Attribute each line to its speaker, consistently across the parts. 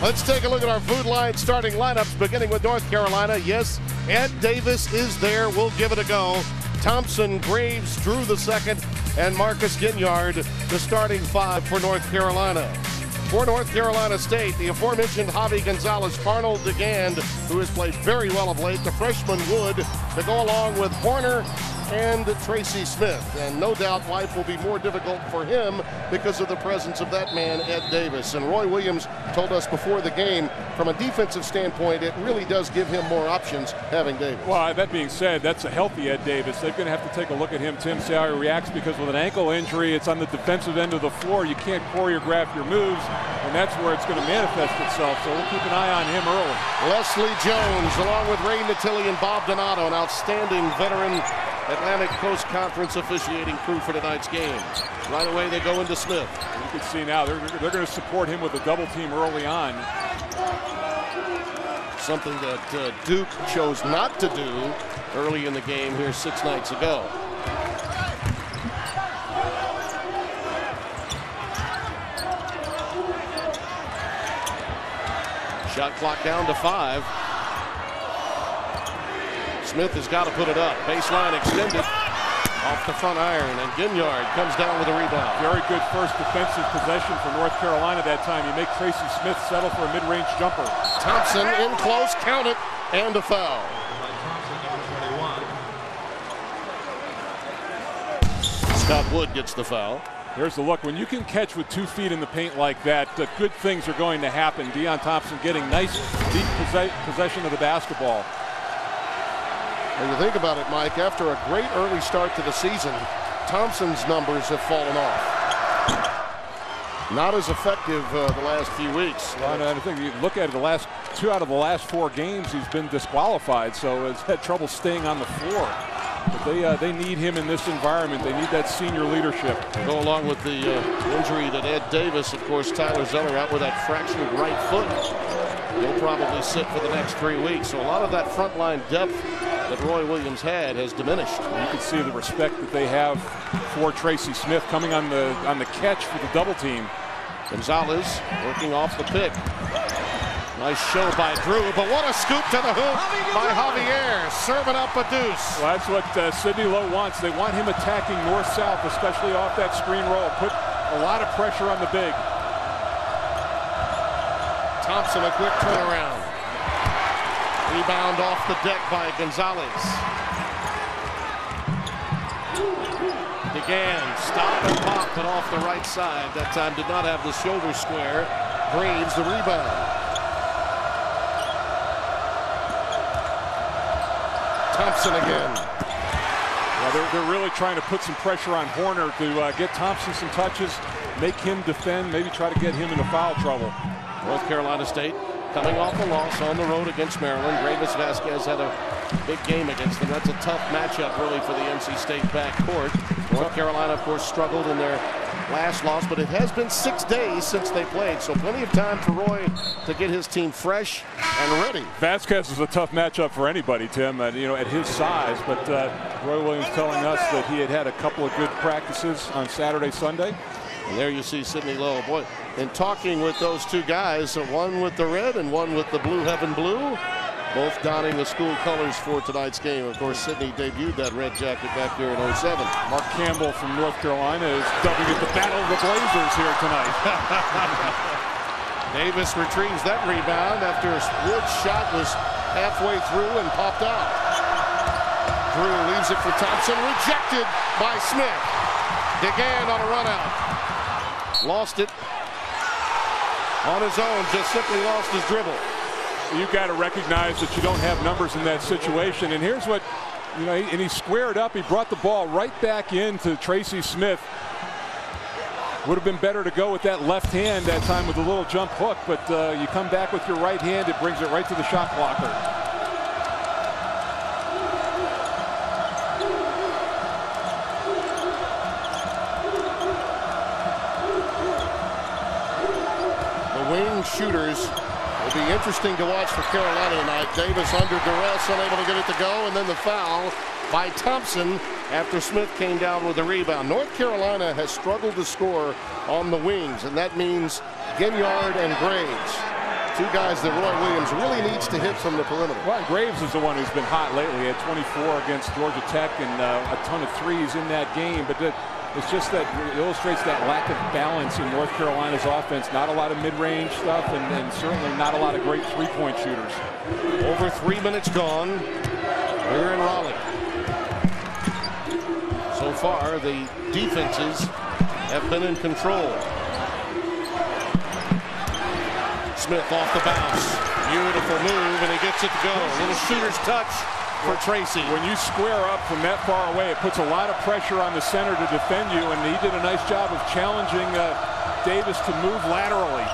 Speaker 1: Let's take a look at our Food Line starting lineups, beginning with North Carolina. Yes, Ed Davis is there. We'll give it a go. Thompson, Graves, Drew the second, and Marcus Ginyard, the starting five for North Carolina. For North Carolina State, the aforementioned Javi Gonzalez, Arnold DeGand, who has played very well of late, the freshman Wood, to go along with Horner and Tracy Smith. And no doubt life will be more difficult for him because of the presence of that man, Ed Davis. And Roy Williams told us before the game, from a defensive standpoint, it really does give him more options having Davis.
Speaker 2: Well, that being said, that's a healthy Ed Davis. They're going to have to take a look at him, Tim, see how he reacts, because with an ankle injury, it's on the defensive end of the floor. You can't choreograph your moves, and that's where it's going to manifest itself. So we'll keep an eye on him early.
Speaker 1: Leslie Jones, along with Ray Natili and Bob Donato, an outstanding veteran Atlantic Coast Conference officiating crew for tonight's game. Right away they go into Smith.
Speaker 2: You can see now they're going to support him with a double team early on.
Speaker 1: Something that Duke chose not to do early in the game here 6 nights ago. Shot clock down to 5. Smith has got to put it up. Baseline extended off the front iron, and Ginyard comes down with a rebound.
Speaker 2: Very good first defensive possession for North Carolina that time. You make Tracy Smith settle for a mid-range jumper.
Speaker 1: Thompson in close, count it, and a foul. Scott Wood gets the foul.
Speaker 2: Here's the look. When you can catch with 2 feet in the paint like that, good things are going to happen. Deon Thompson getting nice, deep possession of the basketball.
Speaker 1: When you think about it, Mike, after a great early start to the season, Thompson's numbers have fallen off. Not as effective the last few weeks.
Speaker 2: Well, I think you look at it, the last 2 out of the last 4 games, he's been disqualified, so he's had trouble staying on the floor. But they need him in this environment. They need that senior leadership.
Speaker 1: Go along with the injury that Ed Davis, of course, Tyler Zeller out with that fractured right foot. He'll probably sit for the next 3 weeks. So a lot of that frontline depth that Roy Williams had has diminished.
Speaker 2: You can see the respect that they have for Tracy Smith coming on the catch for the double team. Gonzalez working off the pick.
Speaker 1: Nice show by Drew, but what a scoop to the hoop by Javier, serving up a deuce.
Speaker 2: Well, that's what Sidney Lowe wants. They want him attacking north-south, especially off that screen roll. Put a lot of pressure on the big.
Speaker 1: Thompson, a quick turnaround. Rebound off the deck by Gonzalez. DeGand, stop and pop, but off the right side. That time did not have the shoulder square. Graves the rebound. Thompson again.
Speaker 2: Well, they're really trying to put some pressure on Horner to get Thompson some touches, make him defend, maybe try to get him into foul trouble.
Speaker 1: North Carolina State coming off a loss on the road against Maryland. Gravis Vasquez had a big game against them. That's a tough matchup really for the NC State backcourt. North Carolina, of course, struggled in their last loss, but it has been 6 days since they played, so plenty of time for Roy to get his team fresh and ready.
Speaker 2: Vasquez is a tough matchup for anybody, Tim, at his size, but Roy Williams telling us that he had a couple of good practices on Saturday, Sunday.
Speaker 1: And there you see Sidney Lowe. Boy, in talking with those 2 guys, one with the red and one with the blue heaven blue, both donning the school colors for tonight's game. Of course, Sidney debuted that red jacket back here in '07.
Speaker 2: Mark Campbell from North Carolina is dubbing it the Battle of the Blazers here tonight.
Speaker 1: Davis retrieves that rebound after Wood's shot was halfway through and popped out. Drew leaves it for Thompson, rejected by Smith. DeGand on a run out. Lost it on his own, just simply lost his dribble.
Speaker 2: You've got to recognize that you don't have numbers in that situation. And here's what, and he squared up. He brought the ball right back into Tracy Smith. Would have been better to go with that left hand that time with a little jump hook, but you come back with your right hand, it brings it right to the shot blocker.
Speaker 1: The wing shooters will be interesting to watch for Carolina tonight. Davis under duress, unable to get it to go, and then the foul by Thompson after Smith came down with a rebound. North Carolina has struggled to score on the wings, and that means Ginyard and Graves. Two guys that Roy Williams really needs to hit from the perimeter.
Speaker 2: Well, Graves is the one who's been hot lately. He had 24 against Georgia Tech and a ton of threes in that game. But it's just that it illustrates that lack of balance in North Carolina's offense. Not a lot of mid-range stuff, and certainly not a lot of great three-point shooters.
Speaker 1: Over 3 minutes gone here in Raleigh. So far, the defenses have been in control. Smith off the bounce. Beautiful move, and he gets it to go. A little shooter's touch for Tracy.
Speaker 2: When you square up from that far away, it puts a lot of pressure on the center to defend you, and he did a nice job of challenging Davis to move laterally.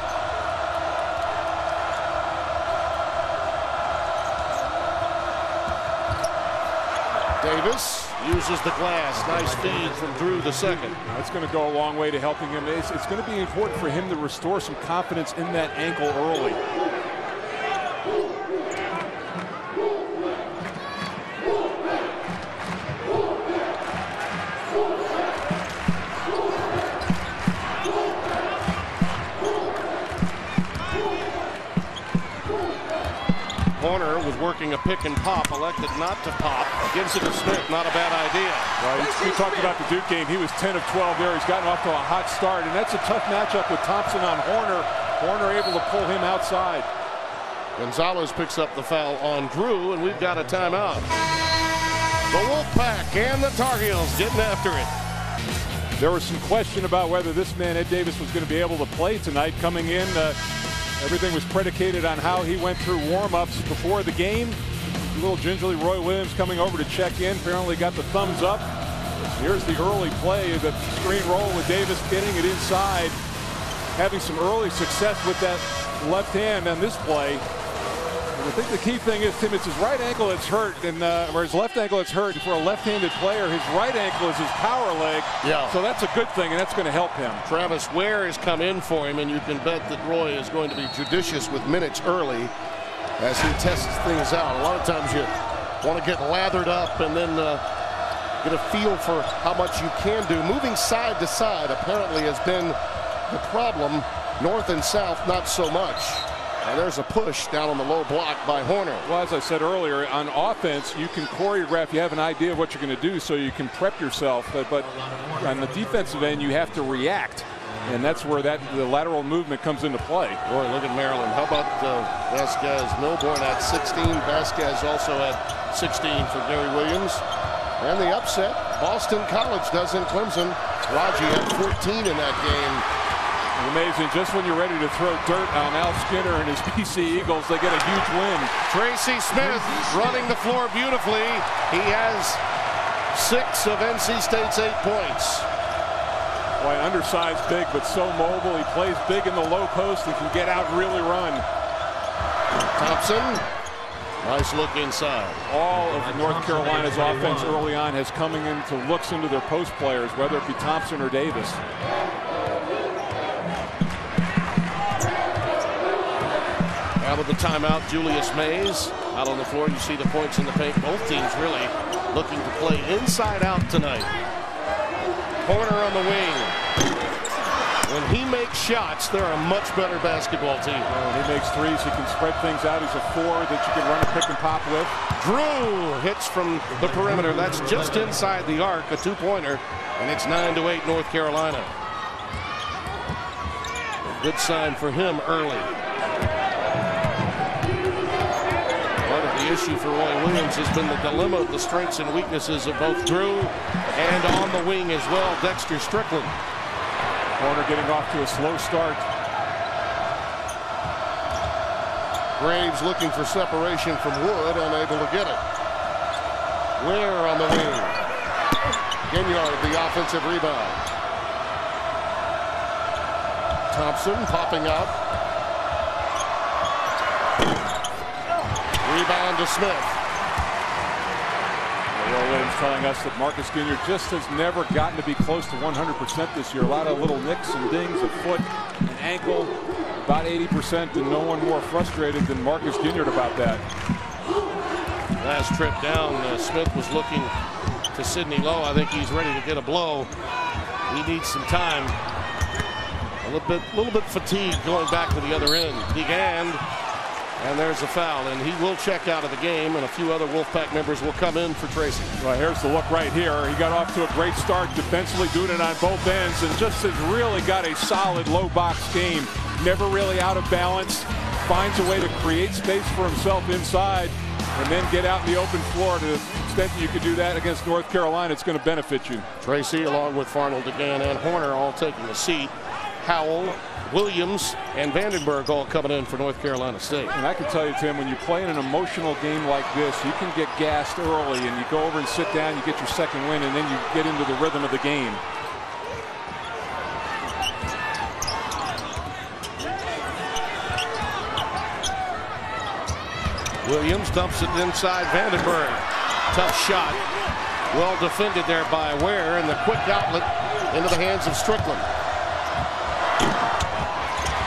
Speaker 1: Davis uses the glass. Nice feed from Drew the second.
Speaker 2: That's going to go a long way to helping him. It's going to be important for him to restore some confidence in that ankle early.
Speaker 1: Horner was working a pick and pop, elected not to pop. Gives it to Smith, not a bad idea.
Speaker 2: Right. We talked about the Duke game. He was 10 of 12 there. He's gotten off to a hot start, and that's a tough matchup with Thompson on Horner. Horner able to pull him outside.
Speaker 1: Gonzalez picks up the foul on Drew, and we've got a timeout. The Wolfpack and the Tar Heels getting after it.
Speaker 2: There was some question about whether this man, Ed Davis, was going to be able to play tonight. Coming in, everything was predicated on how he went through warm-ups before the game. A little gingerly, Roy Williams coming over to check in. Apparently got the thumbs up. Here's the early play, the screen roll with Davis getting it inside. Having some early success with that left hand on this play. And I think the key thing is, Tim, it's his right ankle that's hurt, and or his left ankle that's hurt. And for a left-handed player, his right ankle is his power leg.
Speaker 1: Yeah.
Speaker 2: So that's a good thing, and that's going to help him.
Speaker 1: Travis Ware has come in for him, and you can bet that Roy is going to be judicious with minutes early as he tests things out. A lot of times you want to get lathered up and then get a feel for how much you can do. Moving side to side apparently has been the problem. North and south, not so much. And there's a push down on the low block by Horner.
Speaker 2: Well, as I said earlier, on offense, you can choreograph. You have an idea of what you're going to do, so you can prep yourself. But on the defensive end, you have to react. And that's where the lateral movement comes into play.
Speaker 1: Boy, look at Maryland. How about Vasquez? Milborn at 16. Vasquez also had 16 for Gary Williams. And the upset, Boston College does in Clemson. Raji had 14 in that game.
Speaker 2: Amazing. Just when you're ready to throw dirt on Al Skinner and his PC Eagles, they get a huge win.
Speaker 1: Tracy Smith running the floor beautifully. He has 6 of NC State's 8 points.
Speaker 2: Boy, undersized big, but so mobile. He plays big in the low post and can get out and really run.
Speaker 1: Thompson, nice look inside.
Speaker 2: All of North Carolina's offense early on has coming into looks into their post players, whether it be Thompson or Davis.
Speaker 1: Out of the timeout, Julius Mays out on the floor. You see the points in the paint. Both teams really looking to play inside out tonight. Horner on the wing. When he makes shots, they're a much better basketball team.
Speaker 2: When he makes threes, he can spread things out. He's a forward that you can run a pick and pop with.
Speaker 1: Drew hits from the perimeter. That's just inside the arc, a 2-pointer, and it's 9-8 North Carolina. A good sign for him early. The issue for Roy Williams has been the dilemma of the strengths and weaknesses of both Drew and on the wing as well, Dexter Strickland.
Speaker 2: Horner getting off to a slow start.
Speaker 1: Graves looking for separation from Wood, unable to get it. Ware on the wing. Ginyard, the offensive rebound. Thompson popping up. Rebound to Smith.
Speaker 2: Roy Williams telling us that Marcus Ginyard just has never gotten to be close to 100% this year. A lot of little nicks and dings, a foot, an ankle, about 80%, and no one more frustrated than Marcus Ginyard about that.
Speaker 1: Last trip down, Smith was looking to Sidney Lowe. I think he's ready to get a blow. He needs some time. A little bit fatigued going back to the other end. Big hand. And there's a foul, and he will check out of the game, and a few other Wolfpack members will come in for Tracy.
Speaker 2: Well, here's the look right here. He got off to a great start defensively, doing it on both ends, and just has really got a solid low box game. Never really out of balance. Finds a way to create space for himself inside, and then get out in the open floor. To the extent that you could do that against North Carolina, it's going to benefit you.
Speaker 1: Tracy, along with Farnell, DeGan, and Horner, all taking a seat. Howell, Williams, and Vandenberg all coming in for North Carolina State.
Speaker 2: And I can tell you, Tim, when you play in an emotional game like this, you can get gassed early, and you go over and sit down, you get your second win, and then you get into the rhythm of the game.
Speaker 1: Williams dumps it inside Vandenberg. Tough shot. Well defended there by Ware, and the quick outlet into the hands of Strickland.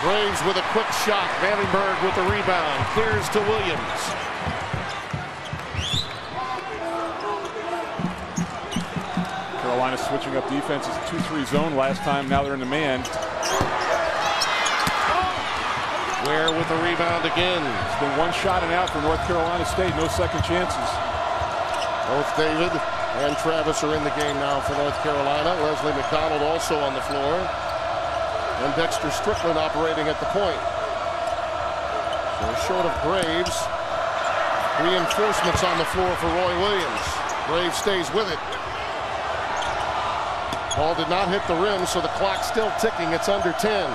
Speaker 1: Graves with a quick shot. Vandenberg with the rebound. Clears to Williams.
Speaker 2: Carolina switching up defense. It's a 2-3 zone last time. Now they're in the man.
Speaker 1: Ware with the rebound again.
Speaker 2: It's been one shot and out for North Carolina State. No second chances.
Speaker 1: Both David and Travis are in the game now for North Carolina. Leslie McDonald also on the floor. And Dexter Strickland operating at the point. So short of Graves. Reinforcements on the floor for Roy Williams. Graves stays with it. Ball did not hit the rim, so the clock's still ticking. It's under 10.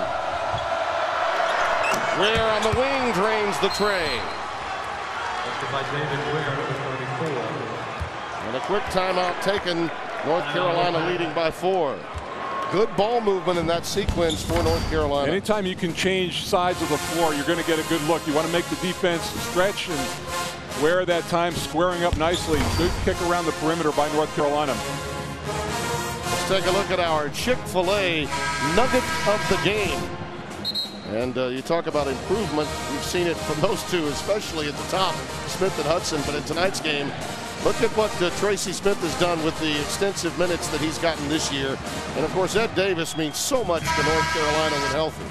Speaker 1: Ware on the wing drains the tray. And a quick timeout taken. North Carolina leading by 4. Good ball movement in that sequence for North Carolina.
Speaker 2: Anytime you can change sides of the floor, you're going to get a good look. You want to make the defense stretch, and Ware that time squaring up nicely. Good kick around the perimeter by North Carolina.
Speaker 1: Let's take a look at our Chick-fil-A nugget of the game. And you talk about improvement. We've seen it from those two, especially at the top, Smith and Hudson. But in tonight's game, look at what Tracy Smith has done with the extensive minutes that he's gotten this year. And of course, Ed Davis means so much to North Carolina when healthy.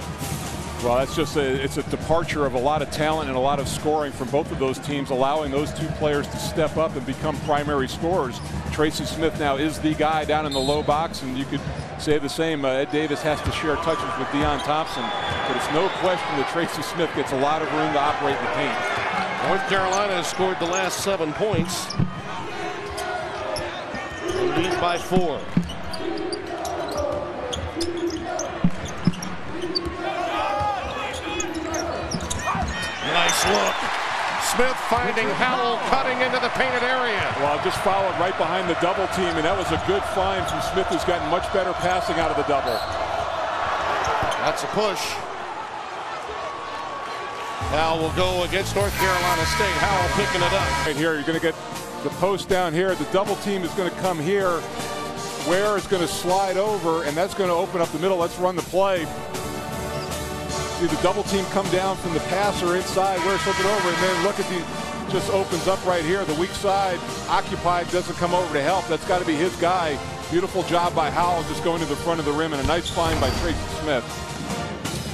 Speaker 2: Well, that's just it's a departure of a lot of talent and a lot of scoring from both of those teams, allowing those two players to step up and become primary scorers. Tracy Smith now is the guy down in the low box, and you could say the same. Ed Davis has to share touches with Deon Thompson, but it's no question that Tracy Smith gets a lot of room to operate in the paint.
Speaker 1: North Carolina has scored the last 7 points. They lead by 4. Nice look. Smith finding Howell cutting into the painted area.
Speaker 2: Well, just followed right behind the double team, and that was a good find from Smith, who's gotten much better passing out of the double.
Speaker 1: That's a push. Howell will go against North Carolina State. Howell picking it up.
Speaker 2: Right here, you're going to get the post down here. The double team is going to come here. Ware is going to slide over, and that's going to open up the middle. Let's run the play. See the double team come down from the passer inside. Ware's flipping over, and then look at the, just opens up right here. The weak side occupied, doesn't come over to help. That's got to be his guy. Beautiful job by Howell, just going to the front of the rim, and a nice find by Tracy Smith.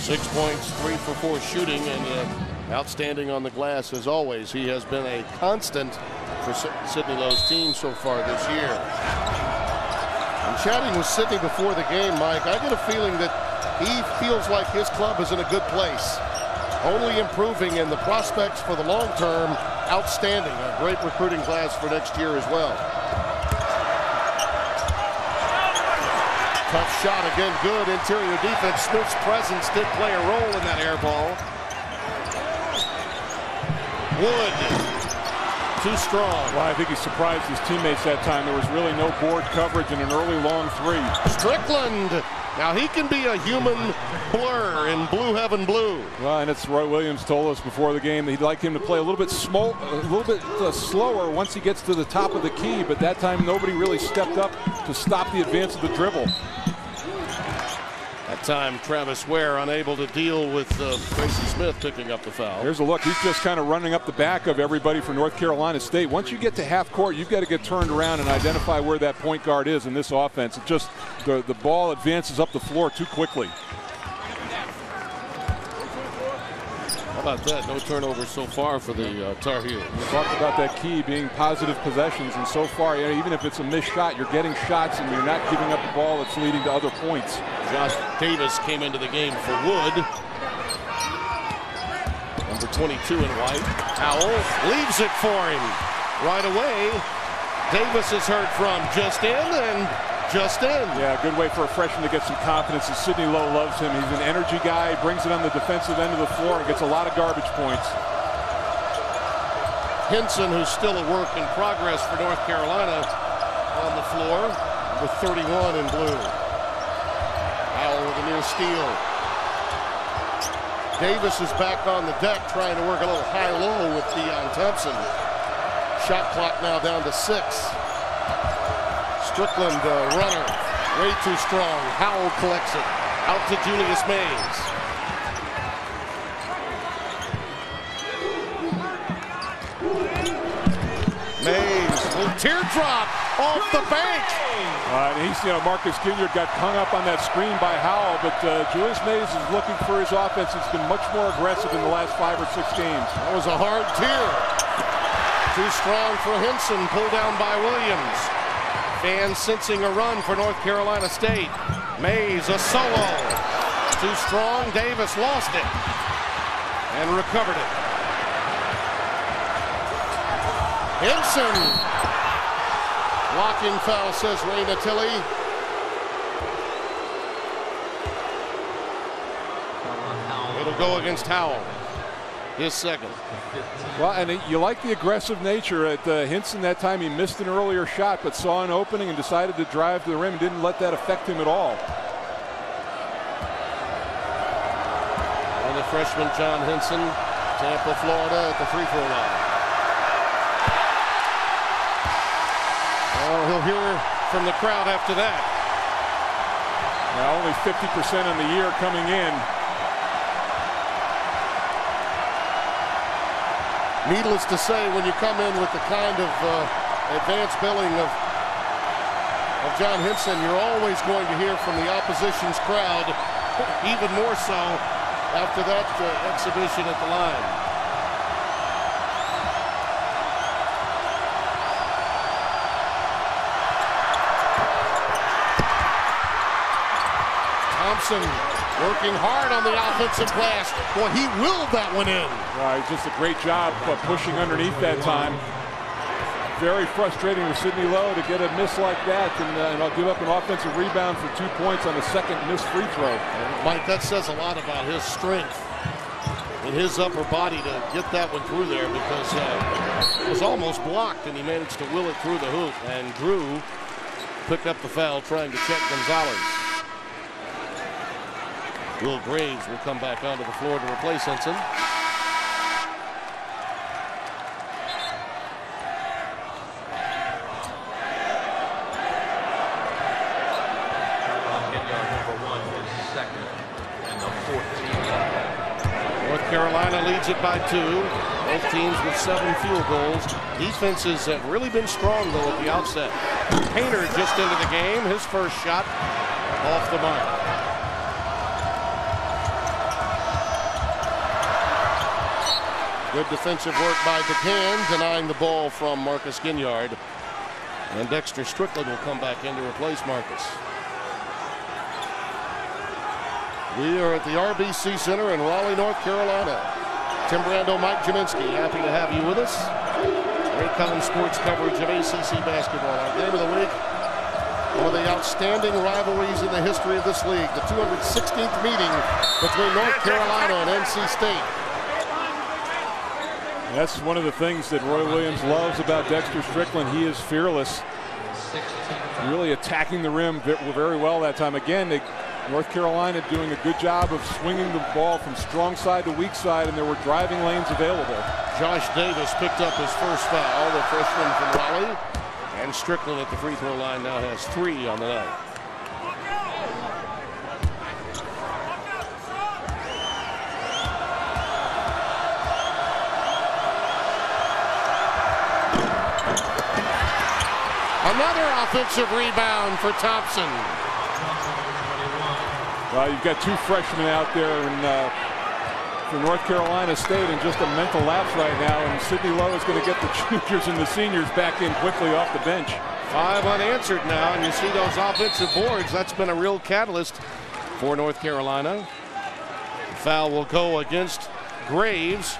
Speaker 1: 6 points, 3 for 4 shooting, and outstanding on the glass as always. He has been a constant for Sidney Lowe's team so far this year. And chatting with Sidney before the game, Mike, I get a feeling that he feels like his club is in a good place, only improving, and the prospects for the long term outstanding. A great recruiting class for next year as well. Tough shot again, good interior defense. Smith's presence did play a role in that air ball. Wood, too strong.
Speaker 2: Well, I think he surprised his teammates that time. There was really no board coverage and an early long 3.
Speaker 1: Strickland. Now he can be a human blur in blue heaven blue.
Speaker 2: Well, and it's Roy Williams told us before the game that he'd like him to play a little bit slower once he gets to the top of the key. But that time nobody really stepped up to stop the advance of the dribble.
Speaker 1: That time Travis Ware unable to deal with Tracy Smith picking up the foul.
Speaker 2: Here's a look. He's just kind of running up the back of everybody for North Carolina State. Once you get to half court, you've got to get turned around and identify where that point guard is in this offense. It just the ball advances up the floor too quickly.
Speaker 1: about that? No turnovers so far for the Tar Heels.
Speaker 2: We talked about that key being positive possessions, and so far, you know, even if it's a missed shot, you're getting shots and you're not giving up the ball that's leading to other points.
Speaker 1: Josh Davis came into the game for Wood. Number 22 in white. Howell leaves it for him right away. Davis is heard from just in and just in.
Speaker 2: Yeah, good way for a freshman to get some confidence. And Sidney Lowe loves him. He's an energy guy. He brings it on the defensive end of the floor and gets a lot of garbage points.
Speaker 1: Hinson, who's still a work in progress for North Carolina, on the floor with 31 in blue. Howell with a near steal. Davis is back on the deck trying to work a little high-low with Deon Thompson. Shot clock now down to 6. Strickland, runner, way too strong. Howell collects it. Out to Julius Mays. Mays, little teardrop off the bank.
Speaker 2: And he's, you know, Marcus Ginyard got hung up on that screen by Howell, but Julius Mays is looking for his offense. He's been much more aggressive in the last 5 or 6 games.
Speaker 1: That was a hard tear. Too strong for Hinson, pulled down by Williams. Fans sensing a run for North Carolina State. Mays, a solo. Too strong, Davis lost it and recovered it. Hinson. Blocking foul, says Raina Tilly. It'll go against Howell. His second.
Speaker 2: Well, and you like the aggressive nature at Hinson that time. He missed an earlier shot, but saw an opening and decided to drive to the rim and didn't let that affect him at all.
Speaker 1: And the freshman John Hinson, Tampa, Florida, at the free throw line. Well, he'll hear from the crowd after that.
Speaker 2: Now only 50% on the year coming in.
Speaker 1: Needless to say, when you come in with the kind of advanced billing of John Hinson, you're always going to hear from the opposition's crowd, even more so after that exhibition at the line. Thompson working hard on the offensive glass. Boy, he willed that one in.
Speaker 2: Right, just a great job pushing underneath that time. Very frustrating with Sidney Lowe to get a miss like that, and I'll give up an offensive rebound for 2 points on a second missed free throw.
Speaker 1: Mike, that says a lot about his strength in his upper body to get that one through there, because it was almost blocked, and he managed to will it through the hoop. And Drew picked up the foul trying to check Gonzalez. Will Graves will come back onto the floor to replace Hinson. North Carolina leads it by 2. Both teams with 7 field goals. Defense has really been strong, though, at the outset. Painter just into the game. His first shot off the mark. Good defensive work by DeCan, denying the ball from Marcus Ginyard. And Dexter Strickland will come back in to replace Marcus. We are at the RBC Center in Raleigh, North Carolina. Tim Brando, Mike Jaminski, happy to have you with us. Raycom Sports coverage of ACC basketball. Our game of the week, one of the outstanding rivalries in the history of this league, the 216th meeting between North Carolina and NC State.
Speaker 2: That's one of the things that Roy Williams loves about Dexter Strickland. He is fearless, really attacking the rim very well that time. Again, North Carolina doing a good job of swinging the ball from strong side to weak side, and there were driving lanes available.
Speaker 1: Josh Davis picked up his first foul, the freshman from Raleigh. And Strickland at the free throw line now has 3 on the night. Another offensive rebound for Thompson.
Speaker 2: Well, you've got 2 freshmen out there, and for North Carolina State in just a mental lapse right now, and Sidney Lowe is going to get the juniors and the seniors back in quickly off the bench.
Speaker 1: 5 unanswered now, and you see those offensive boards. That's been a real catalyst for North Carolina. The foul will go against Graves.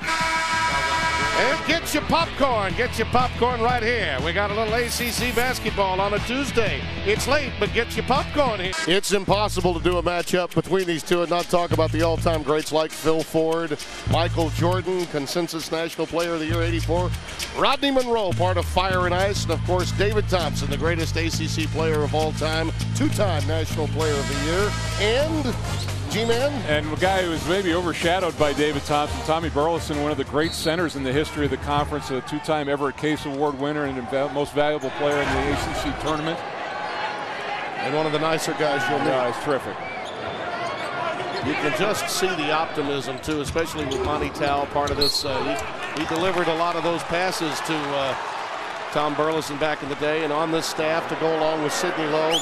Speaker 1: And get your popcorn. Get your popcorn right here. We got a little ACC basketball on a Tuesday. It's late, but get your popcorn here. It's impossible to do a matchup between these two and not talk about the all-time greats like Phil Ford, Michael Jordan, consensus National Player of the Year '84, Rodney Monroe, part of Fire and Ice, and of course David Thompson, the greatest ACC player of all time, 2-time National Player of the Year, and G-Man.
Speaker 2: And a guy who was maybe overshadowed by David Thompson, Tommy Burleson, one of the great centers in the history of the conference, a 2-time Everett Case Award winner and most valuable player in the ACC tournament.
Speaker 1: And one of the nicer guys you'll meet.
Speaker 2: Yeah, he's terrific.
Speaker 1: You can just see the optimism, too, especially with Monty Towel, part of this. He delivered a lot of those passes to Tom Burleson back in the day, and on this staff to go along with Sidney Lowe.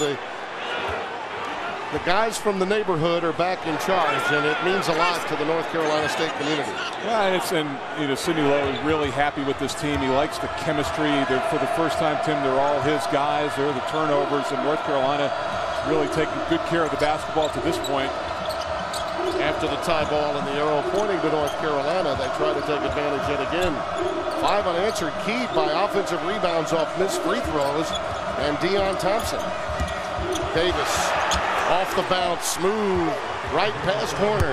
Speaker 1: The guys from the neighborhood are back in charge, and it means a lot to the North Carolina State community.
Speaker 2: Yeah, and Sidney Lowe is really happy with this team. He likes the chemistry. For the first time, Tim, they're all his guys. They're the turnovers, and North Carolina really taking good care of the basketball to this point.
Speaker 1: After the tie ball and the arrow pointing to North Carolina, they try to take advantage yet again. 5 unanswered, keyed by offensive rebounds off missed free throws, and Deon Thompson. Davis. Off the bounce, smooth, right past Horner.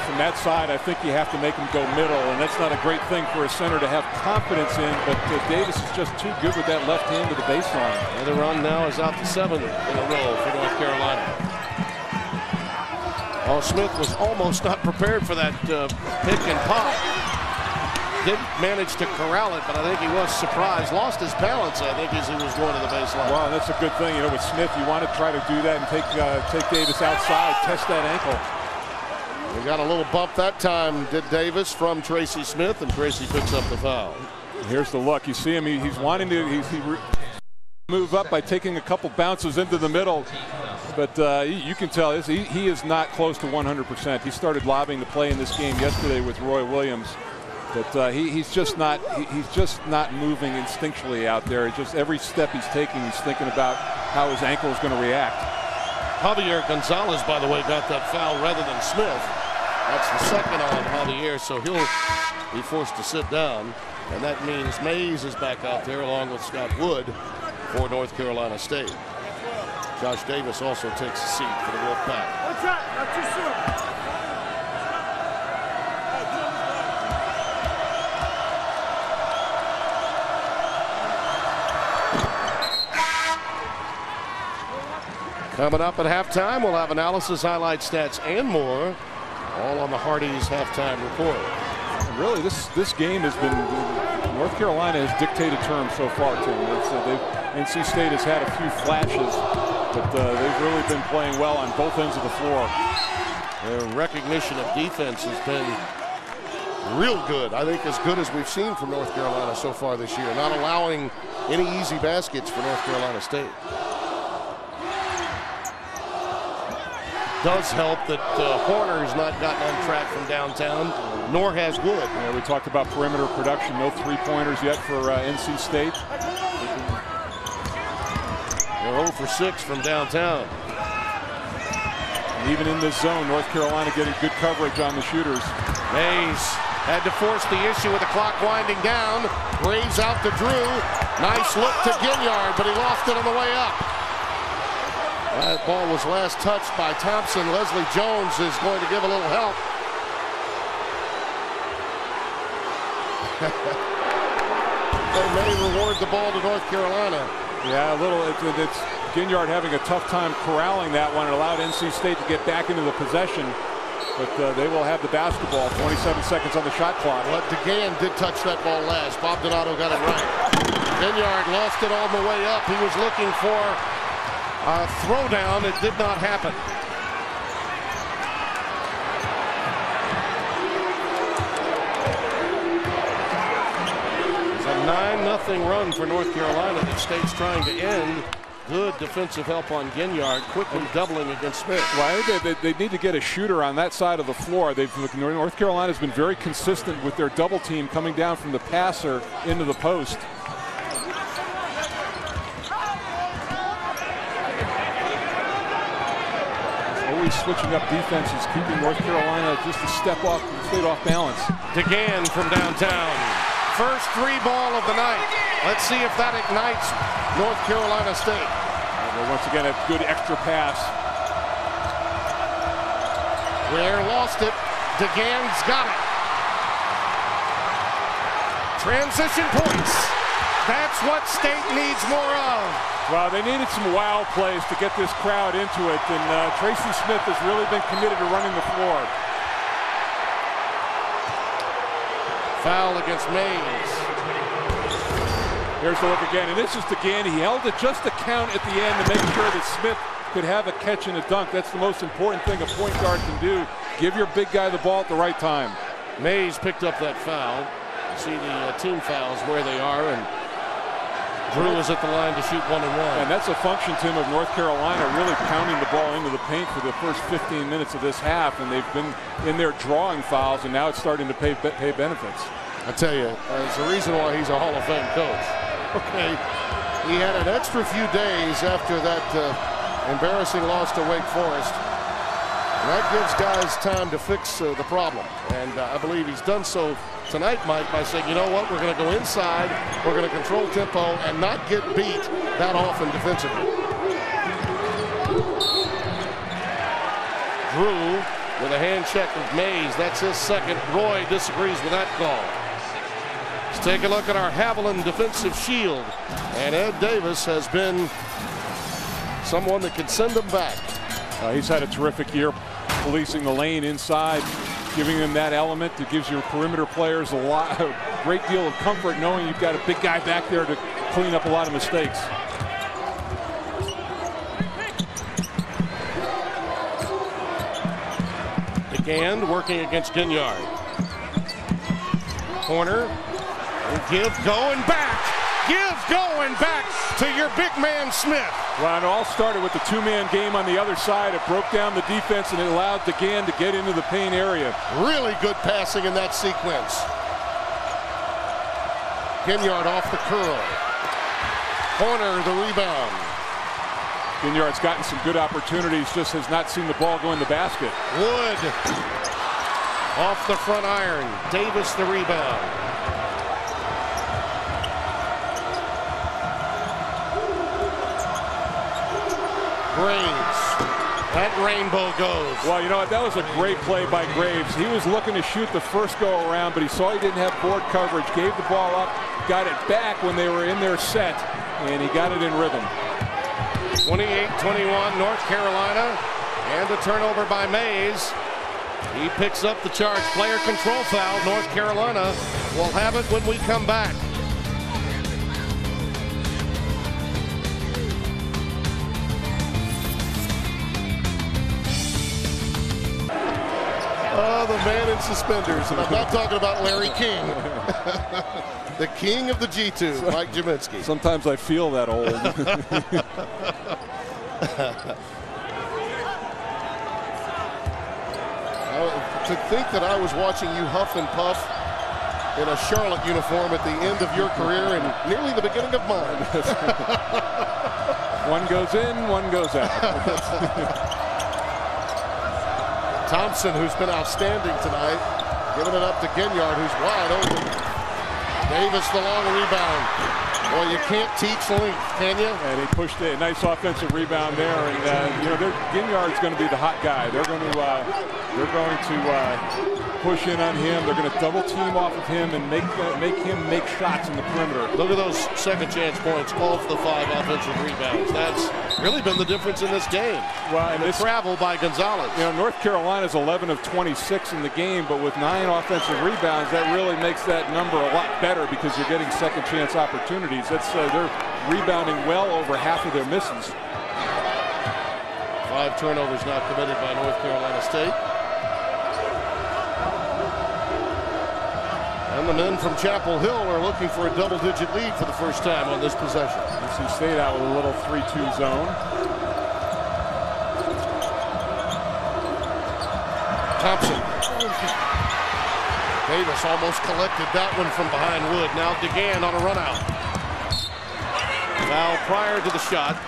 Speaker 2: From that side, I think you have to make him go middle, and that's not a great thing for a center to have confidence in, but Davis is just too good with that left hand to the baseline.
Speaker 1: And the run now is out to 7 in a row for North Carolina. Oh, Smith was almost not prepared for that pick and pop. Didn't manage to corral it, but I think he was surprised. Lost his balance, I think, as he was going to the baseline.
Speaker 2: Well, that's a good thing. With Smith, you want to try to do that and take Davis outside, test that ankle.
Speaker 1: We got a little bump that time, did Davis, from Tracy Smith, and Tracy picks up the foul.
Speaker 2: Here's the look. You see him. He's wanting to move up by taking a couple bounces into the middle. But you can tell he is not close to 100%. He started lobbing the play in this game yesterday with Roy Williams. But he's just not moving instinctually out there. It's just every step he's taking, he's thinking about how his ankle is going to react.
Speaker 1: Javier Gonzalez, by the way, got that foul rather than Smith. That's the second on Javier, so he'll be forced to sit down. And that means Mays is back out there along with Scott Wood for North Carolina State. Josh Davis also takes a seat for the Wolfpack.
Speaker 3: What's up? Not too soon.
Speaker 1: Coming up at halftime, we'll have analysis, highlights, stats, and more, all on the Hardee's halftime report.
Speaker 2: Really, this game has been, North Carolina has dictated terms so far, Tim. NC State has had a few flashes, but they've really been playing well on both ends of the floor.
Speaker 1: Their recognition of defense has been real good. I think as good as we've seen from North Carolina so far this year, not allowing any easy baskets for North Carolina State. Does help that Horner's not gotten on track from downtown, nor has Wood.
Speaker 2: Yeah, we talked about perimeter production. No three-pointers yet for NC State.
Speaker 1: They're 0 for 6 from downtown.
Speaker 2: And even in this zone, North Carolina getting good coverage on the shooters.
Speaker 1: Mays had to force the issue with the clock winding down. Graves out to Drew. Nice look to Ginyard, but he lost it on the way up. That ball was last touched by Thompson. Leslie Jones is going to give a little help. They may reward the ball to North Carolina.
Speaker 2: Yeah, a little. It's Ginyard having a tough time corralling that one. It allowed NC State to get back into the possession. But they will have the basketball. 27 seconds on the shot clock.
Speaker 1: But DeGan did touch that ball last. Bob Donato got it right. Ginyard lost it on the way up. He was looking for a throwdown. It did not happen. It's a 9-0 run for North Carolina that State's trying to end. Good defensive help on Ginyard, quickly doubling against Smith.
Speaker 2: Well, they need to get a shooter on that side of the floor. North Carolina's been very consistent with their double team coming down from the passer into the post. Always switching up defenses, keeping North Carolina just a step off balance.
Speaker 1: DeGan from downtown. First three ball of the night. Let's see if that ignites North Carolina State.
Speaker 2: Once again, a good extra pass.
Speaker 1: Ware lost it. DeGan's got it. Transition points. That's what State needs more of.
Speaker 2: Well, they needed some wow plays to get this crowd into it, and Tracy Smith has really been committed to running the floor.
Speaker 1: Foul against Mays.
Speaker 2: Here's the look again, and this is DeGan. He held it just to count at the end to make sure that Smith could have a catch and a dunk. That's the most important thing a point guard can do. Give your big guy the ball at the right time.
Speaker 1: Mays picked up that foul. See the team fouls where they are, and Drew is at the line to shoot 1 and 1.
Speaker 2: And that's a function, Tim, of North Carolina really pounding the ball into the paint for the first 15 minutes of this half, and they've been in there drawing fouls, and now it's starting to pay benefits.
Speaker 1: I tell you, there's a reason why he's a Hall of Fame coach. Okay, he had an extra few days after that embarrassing loss to Wake Forest. And that gives guys time to fix the problem. And I believe he's done so tonight, Mike, by saying, you know what, we're going to go inside, we're going to control tempo and not get beat that often defensively. Drew with a hand check of Mays. That's his second. Roy disagrees with that call. Let's take a look at our Haviland defensive shield. And Ed Davis has been someone that can send them back.
Speaker 2: He's had a terrific year policing the lane inside, giving them that element that gives your perimeter players a great deal of comfort knowing you've got a big guy back there to clean up a lot of mistakes.
Speaker 1: DeGan working against Ginyard. Corner. Give going back. Give going back to your big man Smith.
Speaker 2: Well, it all started with the two-man game on the other side. It broke down the defense and it allowed DeGan to get into the paint area.
Speaker 1: Really good passing in that sequence. Ginyard off the curl. Corner, the rebound.
Speaker 2: Ginyard's gotten some good opportunities, just has not seen the ball go in the basket.
Speaker 1: Wood off the front iron. Davis the rebound. Graves. That rainbow goes.
Speaker 2: Well, you know what? That was a great play by Graves. He was looking to shoot the first go around, but he saw he didn't have board coverage, gave the ball up, got it back when they were in their set, and he got it in rhythm.
Speaker 1: 28-21 North Carolina, and a turnover by Mays. He picks up the charge. Player control foul. North Carolina will have it when we come back. Oh, the man in suspenders. And I'm not talking about Larry King. The king of the G2, Mike Jaminski.
Speaker 2: Sometimes I feel that old.
Speaker 1: To think that I was watching you huff and puff in a Charlotte uniform at the end of your career and nearly the beginning of mine.
Speaker 2: One goes in, one goes out.
Speaker 1: Thompson, who's been outstanding tonight, giving it up to Ginyard, who's wide open. Davis, the long rebound. Well, you can't teach length, can you?
Speaker 2: And he pushed it. Nice offensive rebound there. And you know, Ginyard's going to be the hot guy. They're going to push in on him. They're going to double team off of him and make him make shots in the perimeter.
Speaker 1: Look at those second chance points off the 5 offensive rebounds. That's really been the difference in this game.
Speaker 2: Well, and
Speaker 1: the travel by Gonzalez.
Speaker 2: You know, North Carolina's 11 of 26 in the game, but with 9 offensive rebounds, that really makes that number a lot better because you're getting second chance opportunities. That's they're rebounding well over half of their misses.
Speaker 1: 5 turnovers now committed by North Carolina State. And the men from Chapel Hill are looking for a double-digit lead for the first time on this possession.
Speaker 2: NC State out with a little 3-2 zone.
Speaker 1: Thompson. Davis almost collected that one from behind Wood. Now DeGan on a run out. Foul prior to the shot.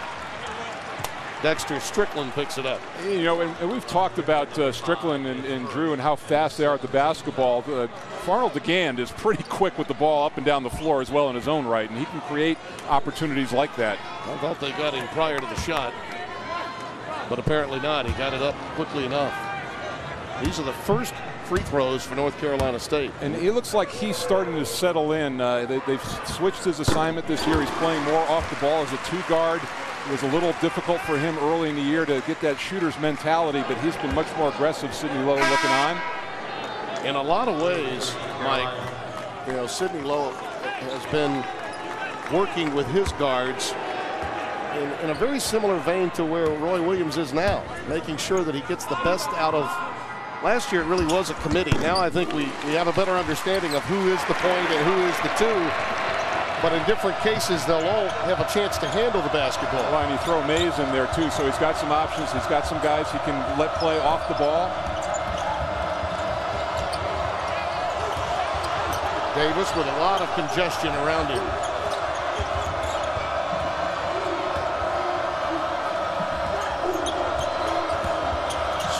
Speaker 1: Dexter Strickland picks it up.
Speaker 2: You know, and we've talked about Strickland and Drew and how fast they are at the basketball. Arnold DeGan is pretty quick with the ball up and down the floor as well in his own right, and he can create opportunities like that.
Speaker 1: I thought they got him prior to the shot, but apparently not. He got it up quickly enough. These are the first free throws for North Carolina State.
Speaker 2: And it looks like he's starting to settle in. They've switched his assignment this year. He's playing more off the ball as a two-guard. It was a little difficult for him early in the year to get that shooter's mentality, but he's been much more aggressive. Sidney Lowe looking on.
Speaker 1: In a lot of ways, Mike, you know, Sidney Lowe has been working with his guards in a very similar vein to where Roy Williams is now, making sure that he gets the best out of. Last year it really was a committee. Now I think we have a better understanding of who is the point and who is the two. But in different cases, they'll all have a chance to handle the basketball.
Speaker 2: Well, and you throw Mays in there too, so he's got some options. He's got some guys he can let play off the ball.
Speaker 1: Davis with a lot of congestion around him.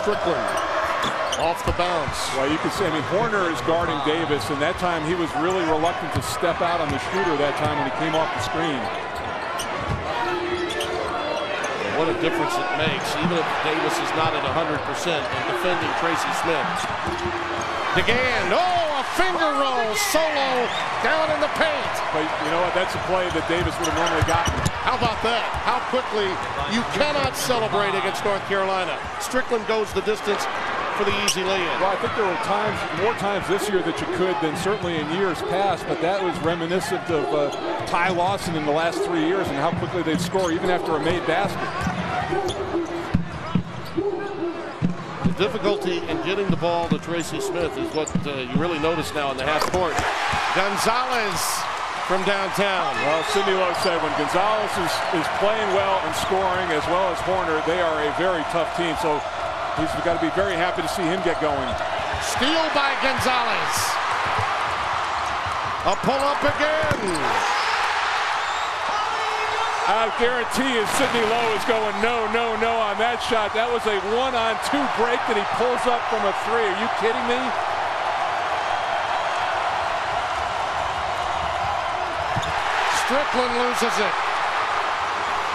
Speaker 1: Strickland off the bounce.
Speaker 2: Well, you can see, I mean, Horner is guarding Davis, and that time he was really reluctant to step out on the shooter that time when he came off the screen.
Speaker 1: What a difference it makes, even if Davis is not at 100% in defending Tracy Smith. DeGan, oh, a finger roll, solo, down in the paint.
Speaker 2: But you know what, that's a play that Davis would have normally gotten.
Speaker 1: How about that? How quickly you cannot celebrate against North Carolina. Strickland goes the distance for the easy lay-in.
Speaker 2: Well, I think there were times, more times this year that you could than certainly in years past, but that was reminiscent of Ty Lawson in the last 3 years and how quickly they'd score even after a made basket.
Speaker 1: The difficulty in getting the ball to Tracy Smith is what you really notice now in the half court. Gonzalez from downtown.
Speaker 2: Well, Sidney Lowe said when Gonzalez is playing well and scoring as well as Horner, they are a very tough team. So he's got to be very happy to see him get going.
Speaker 1: Steal by Gonzalez. A pull-up again.
Speaker 2: I guarantee you Sidney Lowe is going no, no, no on that shot. That was a 1-on-2 break that he pulls up from a three. Are you kidding me?
Speaker 1: Strickland loses it.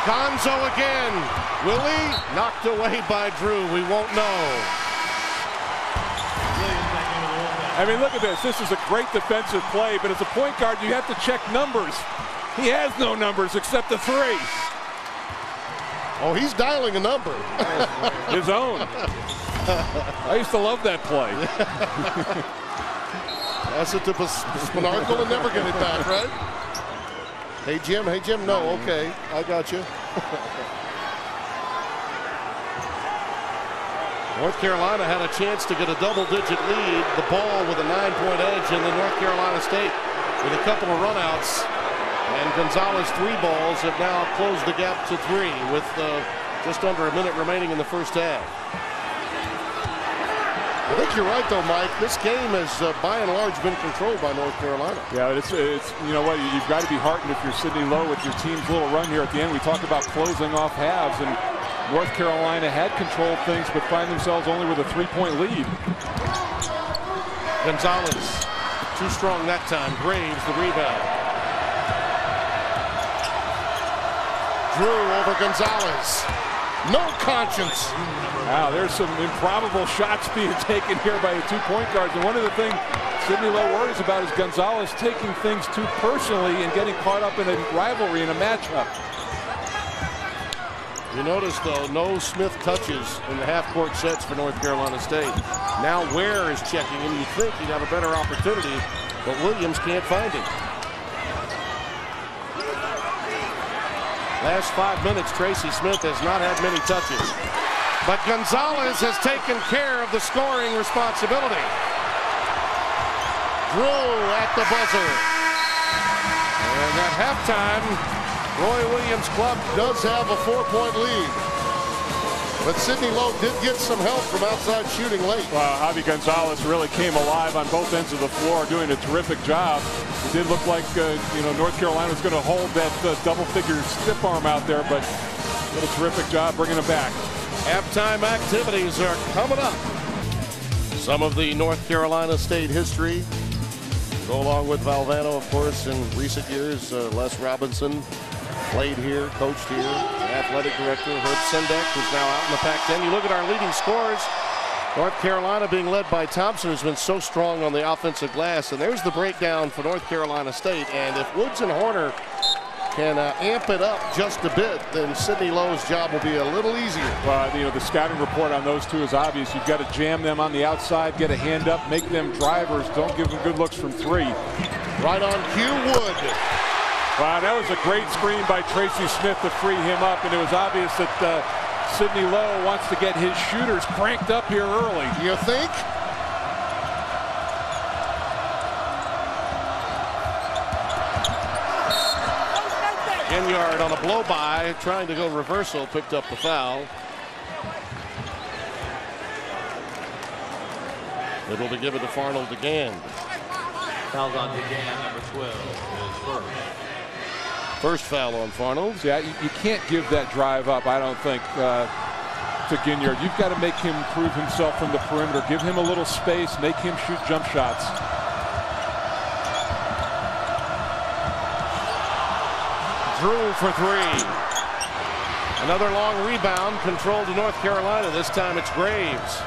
Speaker 1: Gonzo again. Will he? Knocked away by Drew. We won't know.
Speaker 2: I mean, look at this. This is a great defensive play, but as a point guard, you have to check numbers. He has no numbers except the three.
Speaker 1: Oh, he's dialing a number.
Speaker 2: His own. I used to love that play.
Speaker 1: Pass it to Spinarkle and never get it back, right? Hey, Jim. Hey, Jim. No, okay. I got you. North Carolina had a chance to get a double-digit lead. The ball with a 9-point edge in the North Carolina State with a couple of runouts. And Gonzalez three balls have now closed the gap to 3 with just under a minute remaining in the first half. I think you're right, though, Mike. This game has, by and large, been controlled by North Carolina.
Speaker 2: Yeah, it's you know what, you've got to be heartened if you're Sidney Lowe with your team's little run here at the end. We talk about closing off halves, and North Carolina had controlled things, but find themselves only with a 3-point lead.
Speaker 1: Gonzalez, too strong that time. Graves, the rebound. Drew over Gonzalez. No conscience.
Speaker 2: Wow, there's some improbable shots being taken here by the 2-point guards. And one of the things Sidney Lowe worries about is Gonzalez taking things too personally and getting caught up in a rivalry in a matchup.
Speaker 1: You notice, though, no Smith touches in the half-court sets for North Carolina State. Now Ware is checking, and you think he'd have a better opportunity, but Williams can't find him. Last 5 minutes, Tracy Smith has not had many touches. But Gonzalez has taken care of the scoring responsibility. Drew at the buzzer. And at halftime, Roy Williams' club does have a 4-point lead. But Sidney Lowe did get some help from outside shooting late.
Speaker 2: Well, Javi Gonzalez really came alive on both ends of the floor, doing a terrific job. It did look like North Carolina was going to hold that double-figure stiff arm out there, but did a terrific job bringing it back.
Speaker 1: Halftime activities are coming up. Some of the North Carolina State history go along with Valvano, of course, in recent years. Les Robinson played here, coached here. Athletic director Herb Sendek, who's now out in the Pac-10. You look at our leading scorers. North Carolina being led by Thompson, who's been so strong on the offensive glass. And there's the breakdown for North Carolina State. And if Woods and Horner can amp it up just a bit, then Sidney Lowe's job will be a little easier.
Speaker 2: Well, the scouting report on those two is obvious. You've got to jam them on the outside, get a hand up, make them drivers. Don't give them good looks from three.
Speaker 1: Right on cue, Wood.
Speaker 2: Wow, that was a great screen by Tracy Smith to free him up, and it was obvious that Sidney Lowe wants to get his shooters cranked up here early.
Speaker 1: You think? Ginyard on a blow-by, trying to go reversal, picked up the foul. Middle to give it to Farnold again.
Speaker 3: Foul's on DeGan, number 12, is first.
Speaker 1: First foul on Farnold.
Speaker 2: Yeah, you can't give that drive up, I don't think, to Ginyard. You've got to make him prove himself from the perimeter. Give him a little space, make him shoot jump shots.
Speaker 1: Drew for three. Another long rebound, controlled to North Carolina. This time it's Graves.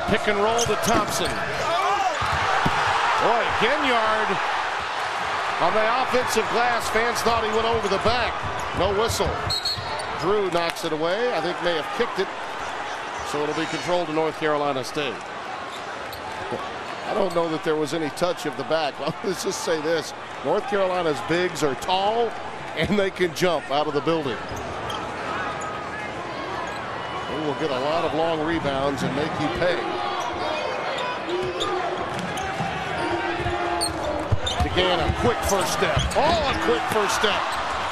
Speaker 1: Pick and roll to Thompson. Boy, Ginyard on the offensive glass. Fans thought he went over the back. No whistle. Drew knocks it away. I think may have kicked it. So it'll be controlled to North Carolina State. I don't know that there was any touch of the back. Well, let's just say this. North Carolina's bigs are tall and they can jump out of the building. They will get a lot of long rebounds and make you pay. DeGan, a quick first step. Oh, a quick first step.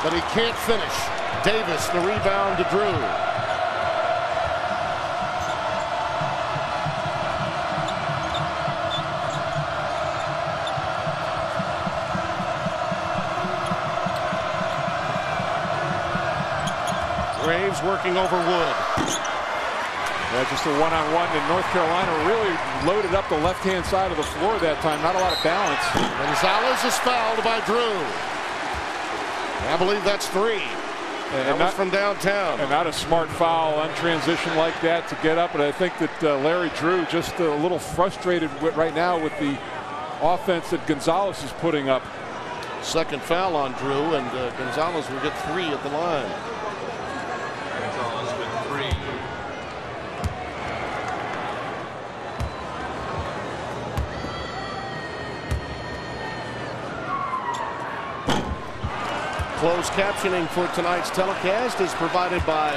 Speaker 1: But he can't finish. Davis, the rebound to Drew. Graves working over Wood.
Speaker 2: Yeah, just a one-on-one, and North Carolina really loaded up the left-hand side of the floor that time. Not a lot of balance.
Speaker 1: Gonzalez is fouled by Drew. I believe that's three. And that was from downtown.
Speaker 2: And not a smart foul on transition like that to get up. But I think that Larry Drew just a little frustrated right now with the offense that Gonzalez is putting up.
Speaker 1: Second foul on Drew, and Gonzalez will get three at the line.
Speaker 3: Gonzalez with three.
Speaker 1: Closed captioning for tonight's telecast is provided by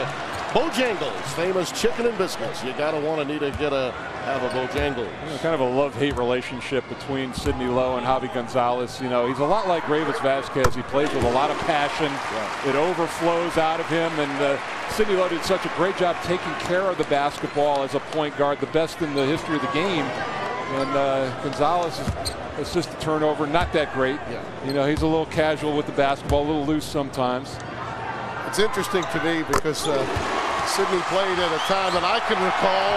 Speaker 1: Bojangles, famous chicken and biscuits. You gotta want to have a Bojangles.
Speaker 2: Kind of a love-hate relationship between Sidney Lowe and Javi Gonzalez. He's a lot like Gravis Vasquez. He plays with a lot of passion. Yeah. It overflows out of him, and Sidney Lowe did such a great job taking care of the basketball as a point guard, the best in the history of the game. And Gonzalez assist the turnover, not that great. Yeah. He's a little casual with the basketball, a little loose sometimes.
Speaker 1: It's interesting to me because Sidney played at a time that I can recall.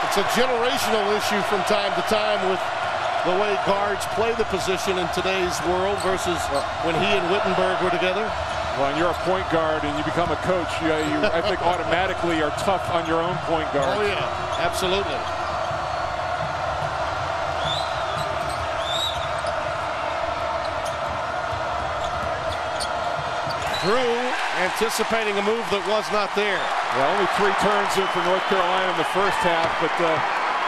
Speaker 1: It's a generational issue from time to time with the way guards play the position in today's world versus when he and Wittenberg were together.
Speaker 2: Well, and you're a point guard and you become a coach, you I think automatically are tough on your own point guard.
Speaker 1: Oh yeah, absolutely. Drew anticipating a move that was not there.
Speaker 2: Well, only 3 turns in for North Carolina in the first half, but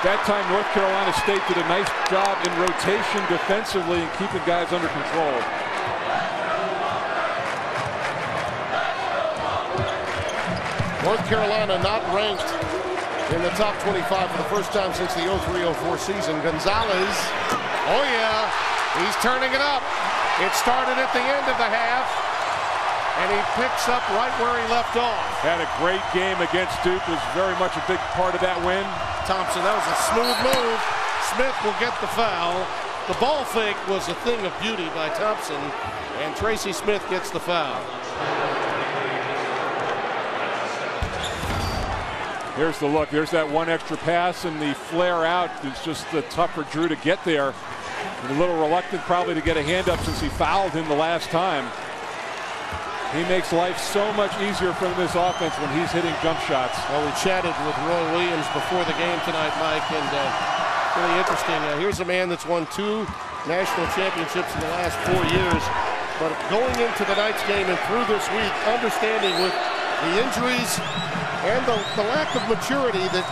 Speaker 2: that time North Carolina State did a nice job in rotation defensively and keeping guys under control.
Speaker 1: North Carolina not ranked in the top 25 for the first time since the 03-04 season. Gonzalez, oh yeah, he's turning it up. It started at the end of the half, and he picks up right where he left off.
Speaker 2: Had a great game against Duke, was very much a big part of that win.
Speaker 1: Thompson, that was a smooth move. Smith will get the foul. The ball fake was a thing of beauty by Thompson, and Tracy Smith gets the foul.
Speaker 2: Here's the look. There's that one extra pass, and the flare out is just tough for Drew to get there. A little reluctant probably to get a hand up since he fouled him the last time. He makes life so much easier for this offense when he's hitting jump shots.
Speaker 1: Well, we chatted with Roy Williams before the game tonight, Mike, and really interesting. Here's a man that's won 2 national championships in the last 4 years, but going into tonight's game and through this week, understanding with the injuries and the lack of maturity that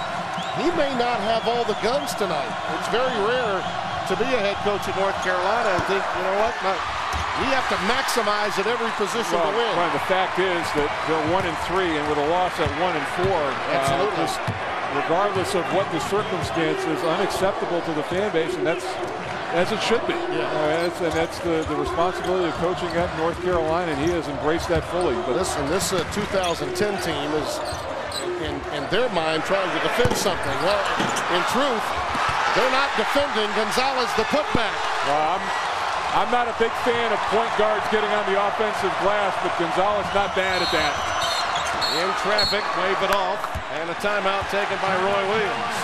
Speaker 1: he may not have all the guns tonight. It's very rare to be a head coach at North Carolina and think, you know what, we have to maximize at every position to win.
Speaker 2: Well, the fact is that they're 1-3, and with a loss at 1-4,
Speaker 1: absolutely,
Speaker 2: regardless of what the circumstances, unacceptable to the fan base, and that's as it should be.
Speaker 1: Yeah.
Speaker 2: And that's the responsibility of coaching at North Carolina, and he has embraced that fully. But
Speaker 1: this 2010 team is, in their mind, trying to defend something. Well, in truth, they're not defending Gonzalez the putback.
Speaker 2: Well, I'm not a big fan of point guards getting on the offensive glass, but Gonzalez not bad at that.
Speaker 1: In traffic, wave it off, and a timeout taken by Roy Williams.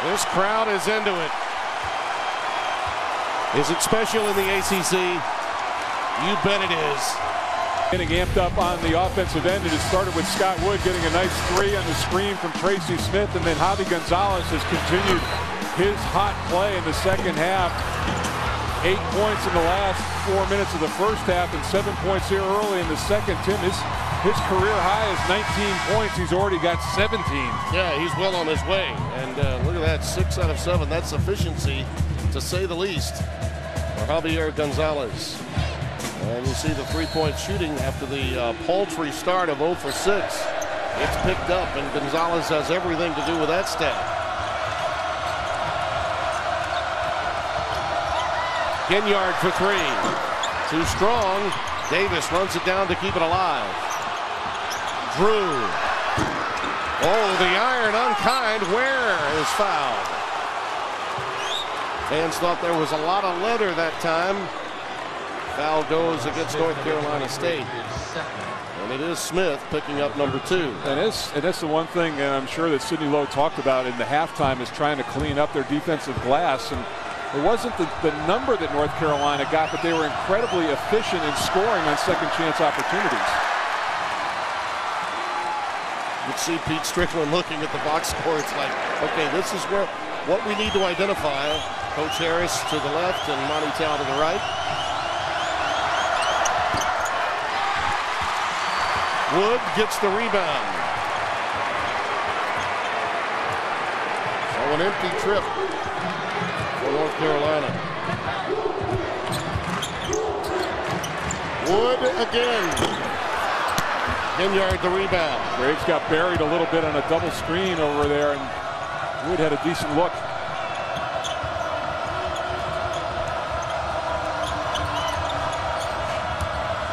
Speaker 1: This crowd is into it. Is it special in the ACC? You bet it is.
Speaker 2: Getting amped up on the offensive end, and it started with Scott Wood getting a nice 3 on the screen from Tracy Smith, and then Javi Gonzalez has continued his hot play in the second half. 8 points in the last 4 minutes of the first half and 7 points here early in the second. Tim, his career high is 19 points. He's already got 17.
Speaker 1: Yeah, he's well on his way. And look at that, 6 out of 7. That's efficiency, to say the least, for Javier Gonzalez. And you see the 3-point shooting after the paltry start of 0 for 6. It's picked up, and Gonzalez has everything to do with that stat. Ginyard for 3. Too strong. Davis runs it down to keep it alive. Drew. Oh, the iron unkind. Ware is fouled. Fans thought there was a lot of leather that time. Foul goes against North Carolina State. And it is Smith picking up number 2.
Speaker 2: And that's the one thing, and I'm sure that Sidney Lowe talked about in the halftime, is trying to clean up their defensive glass. And it wasn't the number that North Carolina got, but they were incredibly efficient in scoring on second chance opportunities.
Speaker 1: You see Pete Strickland looking at the box score. It's like, okay, this is what we need to identify. Coach Harris to the left and Monty Tao to the right. Wood gets the rebound. So an empty trip for North Carolina. Wood again. Ginyard the rebound.
Speaker 2: Graves got buried a little bit on a double screen over there, and Wood had a decent look.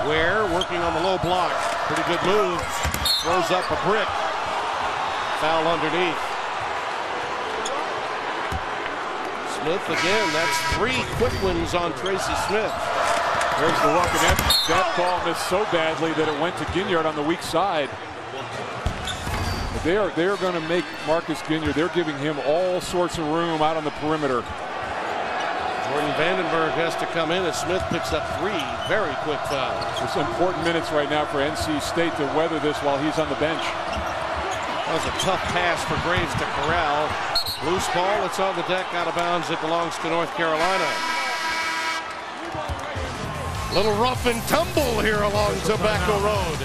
Speaker 1: Ware working on the low block. Pretty good move. Throws up a brick. Foul underneath. Smith again. That's 3 quick ones on Tracy Smith.
Speaker 2: There's the look, and that ball missed so badly that it went to Ginyard on the weak side. But they are going to make Marcus Ginyard. They're giving him all sorts of room out on the perimeter.
Speaker 1: Jordan Vandenberg has to come in as Smith picks up 3 very quick fouls.
Speaker 2: It's important minutes right now for NC State to weather this while he's on the bench.
Speaker 1: That was a tough pass for Graves to corral. Loose ball, it's on the deck, out of bounds. It belongs to North Carolina. Little rough and tumble here along Tobacco Road.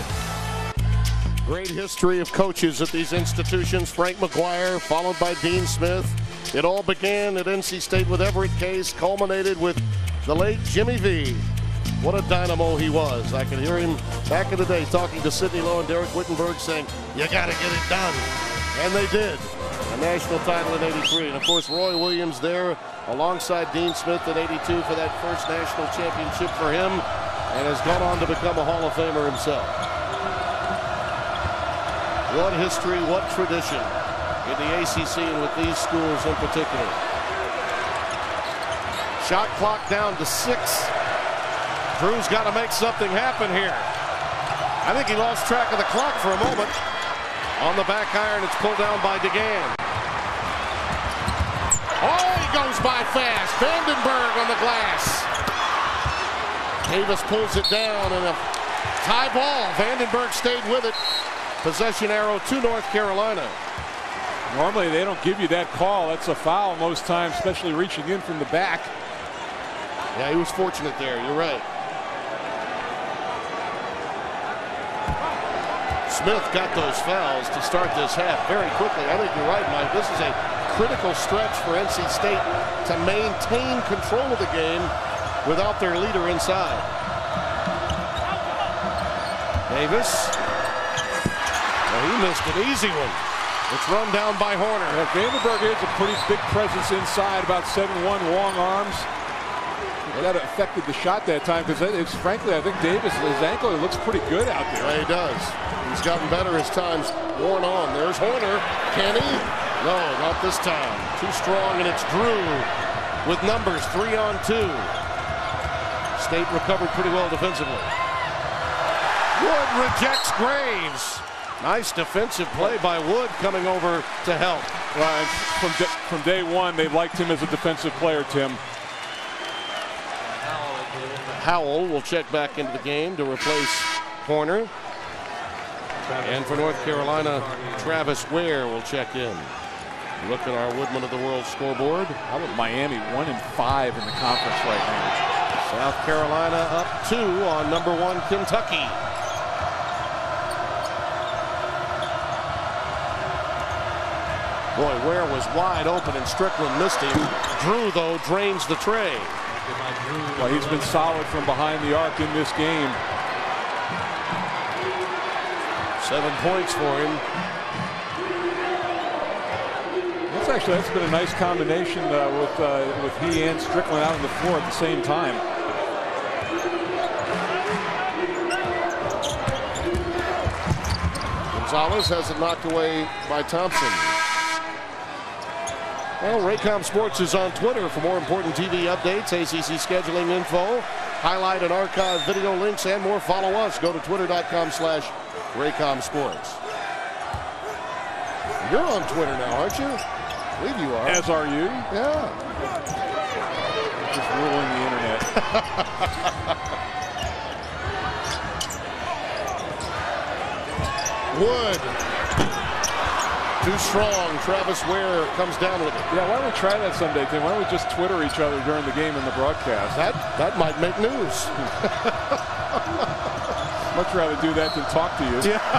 Speaker 1: Great history of coaches at these institutions. Frank McGuire, followed by Dean Smith. It all began at NC State with Everett Case, culminated with the late Jimmy V. What a dynamo he was. I could hear him back in the day talking to Sidney Lowe and Derek Wittenberg saying, you got to get it done. And they did. A national title in '83. And of course, Roy Williams there alongside Dean Smith in '82 for that first national championship for him, and has gone on to become a Hall of Famer himself. What history, what tradition in the ACC and with these schools in particular. Shot clock down to 6. Drew's got to make something happen here. I think he lost track of the clock for a moment. On the back iron, it's pulled down by DeGan. Oh, he goes by fast. Vandenberg on the glass. Davis pulls it down and a tie ball. Vandenberg stayed with it. Possession arrow to North Carolina.
Speaker 2: Normally they don't give you that call. That's a foul most times, especially reaching in from the back.
Speaker 1: Yeah, he was fortunate there. You're right. Smith got those fouls to start this half very quickly. I think you're right, Mike. This is a critical stretch for NC State to maintain control of the game without their leader inside. Davis. Well, he missed an easy one. It's run down by Horner.
Speaker 2: Yeah, Vandenberg is a pretty big presence inside, about 7'1", long arms. That affected the shot that time because it's frankly, I think Davis, his ankle, looks pretty good out there.
Speaker 1: Yeah, he does. He's gotten better as time's worn on. There's Horner. Can he? No, not this time. Too strong, and it's Drew with numbers 3-on-2. State recovered pretty well defensively. Wood rejects Graves. Nice defensive play by Wood coming over to help.
Speaker 2: Well, from day one, they liked him as a defensive player, Tim.
Speaker 1: Howell will check back into the game to replace Horner. And for North Carolina, Travis Ware will check in. Look at our Woodman of the World scoreboard.
Speaker 2: How about Miami 1-5 in the conference right now?
Speaker 1: South Carolina up 2 on number 1 Kentucky. Boy, Ware was wide open and Strickland missed him. Drew, though, drains the tray.
Speaker 2: Well, he's been solid from behind the arc in this game.
Speaker 1: 7 points for him.
Speaker 2: That's been a nice combination with he and Strickland out on the floor at the same time.
Speaker 1: Gonzalez has it knocked away by Thompson. Well, Raycom Sports is on Twitter for more important TV updates, ACC scheduling info, highlight and archive video links, and more. Follow us. Go to twitter.com/Raycom Sports. You're on Twitter now, aren't you? I believe you are.
Speaker 2: As are you.
Speaker 1: Yeah.
Speaker 2: Just ruling the internet.
Speaker 1: Wood. Too strong. Travis Ware comes down with it.
Speaker 2: Yeah, why don't we try that someday, Tim? Why don't we just Twitter each other during the game in the broadcast?
Speaker 1: That might make news.
Speaker 2: Much rather do that than talk to you.
Speaker 1: Yeah.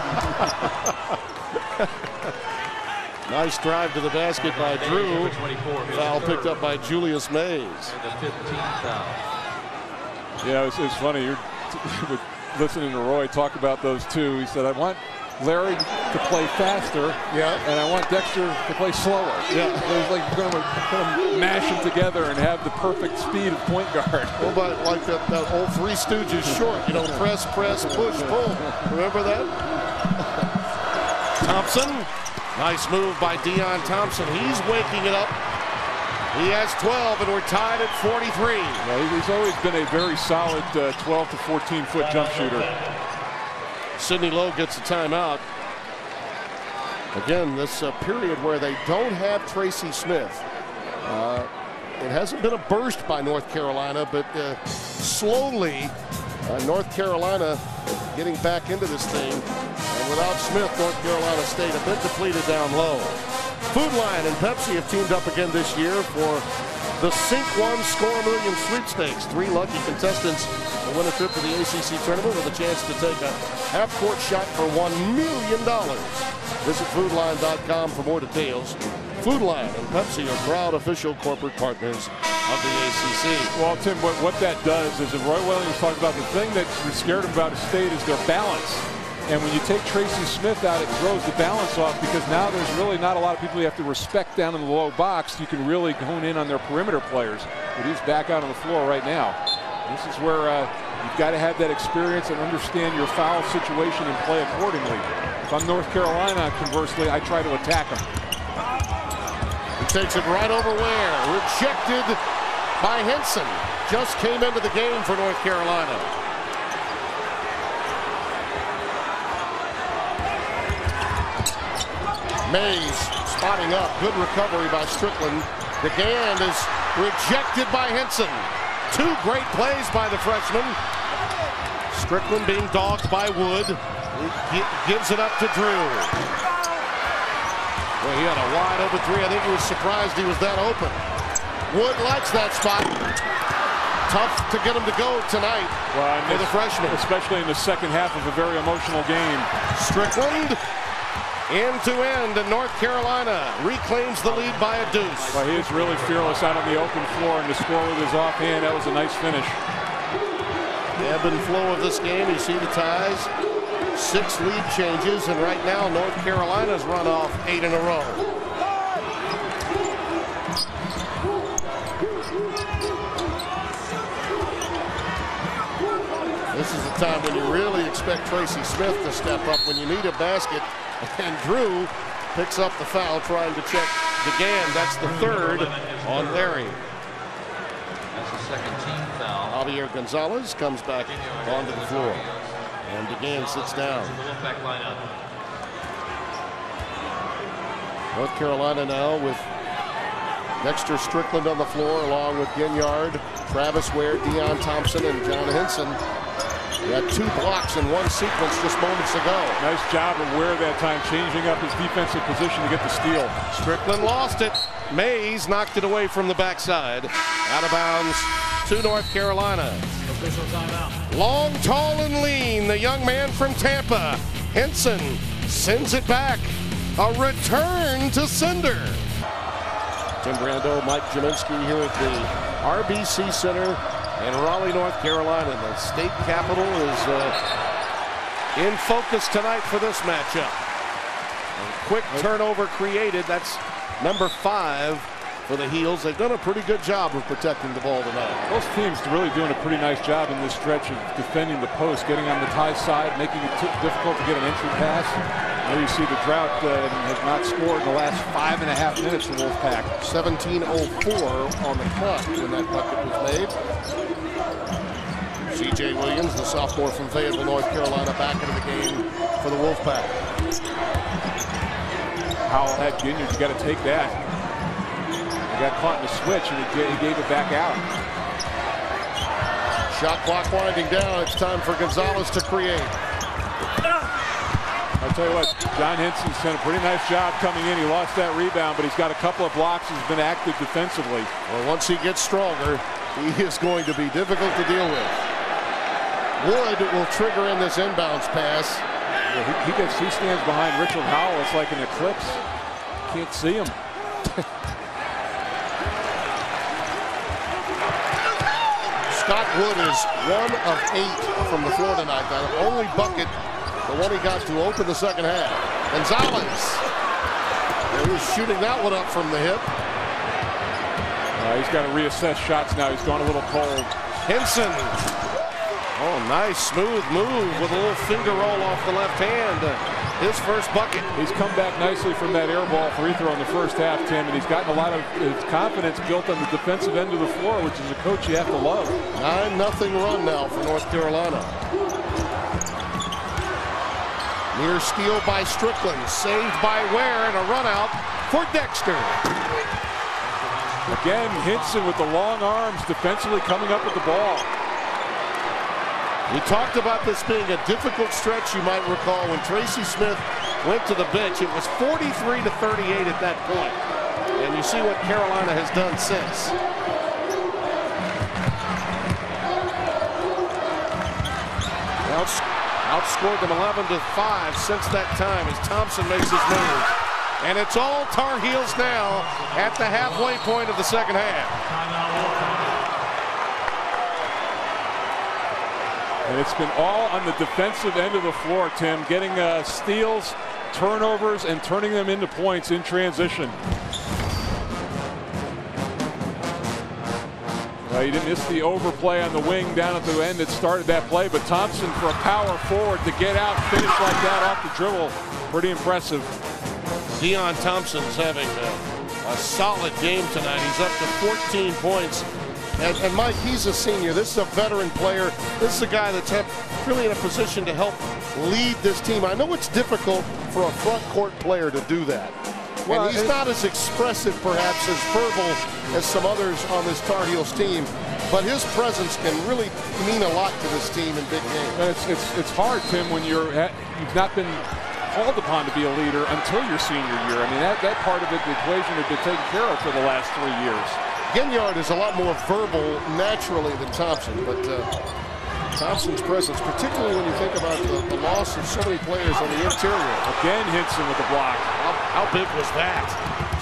Speaker 1: Nice drive to the basket by Drew. Foul picked up by Julius Mays.
Speaker 2: Yeah, it's funny. You're listening to Roy talk about those two. He said, I want Larry to play faster, and I want Dexter to play slower. Yeah, it was like you're going to mash them together and have the perfect speed of point guard.
Speaker 1: Well, but like that old Three Stooges short, you know, press, push, pull. Remember that? Thompson, nice move by Deion Thompson. He's waking it up. He has 12, and we're tied at 43.
Speaker 2: Yeah, he's always been a very solid 12 to 14-foot jump shooter.
Speaker 1: Sidney Lowe gets a timeout. Again, this period where they don't have Tracy Smith. It hasn't been a burst by North Carolina, but slowly North Carolina getting back into this thing. And without Smith, North Carolina State a bit depleted down low. Food Lion and Pepsi have teamed up again this year for the Sink One Score a Million sweepstakes. 3 lucky contestants will win a trip to the ACC tournament with a chance to take a half-court shot for $1 million. Visit foodlion.com for more details. Food Lion and Pepsi are proud official corporate partners of the ACC.
Speaker 2: Well, Tim, what that does is, and Roy Williams talked about, the thing that scared him about his state is their balance. And when you take Tracy Smith out, it throws the balance off, because now there's really not a lot of people you have to respect down in the low box. You can really hone in on their perimeter players. But he's back out on the floor right now. This is where you've got to have that experience and understand your foul situation and play accordingly. If I'm North Carolina, conversely, I try to attack him.
Speaker 1: He takes it right over Ware. Rejected by Henson. Just came into the game for North Carolina. Mays spotting up. Good recovery by Strickland. DeGan is rejected by Henson. Two great plays by the freshman. Strickland being dogged by Wood. He gives it up to Drew. Well, he had a wide open three. I think he was surprised he was that open. Wood likes that spot. Tough to get him to go tonight for the freshman.
Speaker 2: Especially in the second half of a very emotional game.
Speaker 1: Strickland end to end, and North Carolina reclaims the lead by a deuce.
Speaker 2: Well, he is really fearless out on the open floor, and to score with his offhand, that was a nice finish.
Speaker 1: The ebb and flow of this game, you see the ties. 6 lead changes, and right now North Carolina's run off 8 in a row. This is the time when you really expect Tracy Smith to step up when you need a basket. And Drew picks up the foul trying to check DeGan. That's the third on Larry.
Speaker 3: That's the second team foul.
Speaker 1: Javier Gonzalez comes back onto the floor. And DeGan sits down. North Carolina now with Dexter Strickland on the floor, along with Ginyard, Travis Ware, Deion Thompson, and John Henson. He had 2 blocks in one sequence just moments ago.
Speaker 2: Nice job of Ware that time, changing up his defensive position to get the steal.
Speaker 1: Strickland lost it. Mays knocked it away from the backside. Out of bounds to North Carolina.
Speaker 3: Official timeout.
Speaker 1: Long, tall, and lean, the young man from Tampa. Henson sends it back. A return to sender. Tim Brando, Mike Jaminski here at the RBC Center in Raleigh, North Carolina. The state capital is in focus tonight for this matchup. A quick turnover created. That's number 5 for the Heels. They've done a pretty good job of protecting the ball tonight.
Speaker 2: Both teams really doing a pretty nice job in this stretch of defending the post, getting on the tie side, making it difficult to get an entry pass. Now you see the drought has not scored in the last 5.5 minutes for Wolfpack.
Speaker 1: 17:04 on the clock when that bucket was made. C.J. Williams, the sophomore from Fayetteville, North Carolina, back into the game for the Wolfpack.
Speaker 2: Howell had Ginyard. You got to take that. He got caught in the switch, and he gave it back out.
Speaker 1: Shot clock winding down. It's time for Gonzalez to create.
Speaker 2: I'll tell you what, John Henson's done a pretty nice job coming in. He lost that rebound, but he's got a couple of blocks. He's been active defensively.
Speaker 1: Well, once he gets stronger, he is going to be difficult to deal with. Wood will trigger in this inbounds pass.
Speaker 2: Yeah, he stands behind Richard Howell. It's like an eclipse. Can't see him.
Speaker 1: Scott Wood is 1 of 8 from the floor tonight. The only bucket, the one he got to open the second half. Gonzalez. He was shooting that one up from the hip.
Speaker 2: He's got to reassess shots now. He's gone a little cold.
Speaker 1: Henson. Oh, nice smooth move with a little finger roll off the left hand. His first bucket. He's
Speaker 2: come back nicely from that air ball free throw in the first half, Tim, and he's gotten a lot of his confidence built on the defensive end of the floor, which is a coach you have to love.
Speaker 1: 9-0 run now for North Carolina. Near steal by Strickland, saved by Ware, and a run out for Dexter.
Speaker 2: Again, Henson with the long arms, defensively coming up with the ball.
Speaker 1: We talked about this being a difficult stretch, you might recall, when Tracy Smith went to the bench. It was 43-38 at that point. And you see what Carolina has done since. Outscored them 11-5 since that time as Thompson makes his move. And it's all Tar Heels now at the halfway point of the second half.
Speaker 2: And it's been all on the defensive end of the floor, Tim, getting steals, turnovers, and turning them into points in transition. He didn't miss the overplay on the wing down at the end that started that play, but Thompson for a power forward to get out, finish like that off the dribble. Pretty impressive.
Speaker 1: Deon Thompson's having a solid game tonight. He's up to 14 points. And Mike, he's a senior. This is a veteran player. This is a guy that's really in a position to help lead this team. I know it's difficult for a front court player to do that. Well, and he's not as expressive, perhaps, as verbal as some others on this Tar Heels team. But his presence can really mean a lot to this team in big games.
Speaker 2: It's hard, Tim, when you've not been called upon to be a leader until your senior year. I mean, that part of the equation had been taken care of for the last 3 years.
Speaker 1: Ginyard is a lot more verbal naturally than Thompson, but Thompson's presence, particularly when you think about the loss of so many players on the interior.
Speaker 2: Again, Hinson with the block.
Speaker 1: How big was that?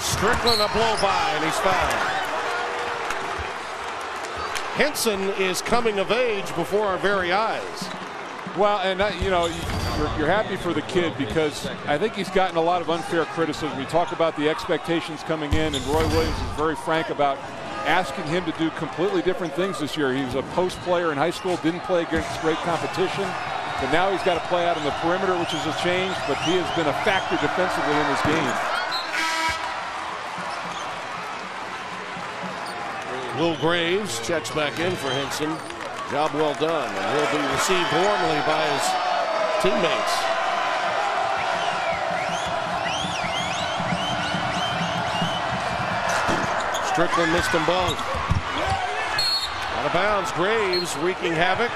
Speaker 1: Strickland a blow by, and he's fouled. Hinson is coming of age before our very eyes.
Speaker 2: Well, and you know, you're happy for the kid because I think he's gotten a lot of unfair criticism. We talk about the expectations coming in, and Roy Williams is very frank about asking him to do completely different things this year. He was a post player in high school, didn't play against great competition, but now he's got to play out on the perimeter, which is a change, but he has been a factor defensively in this game.
Speaker 1: Will Graves checks back in for Hinson. Job well done, and he'll be received warmly by his teammates. Strickland missed them both. Out of bounds, Graves wreaking havoc.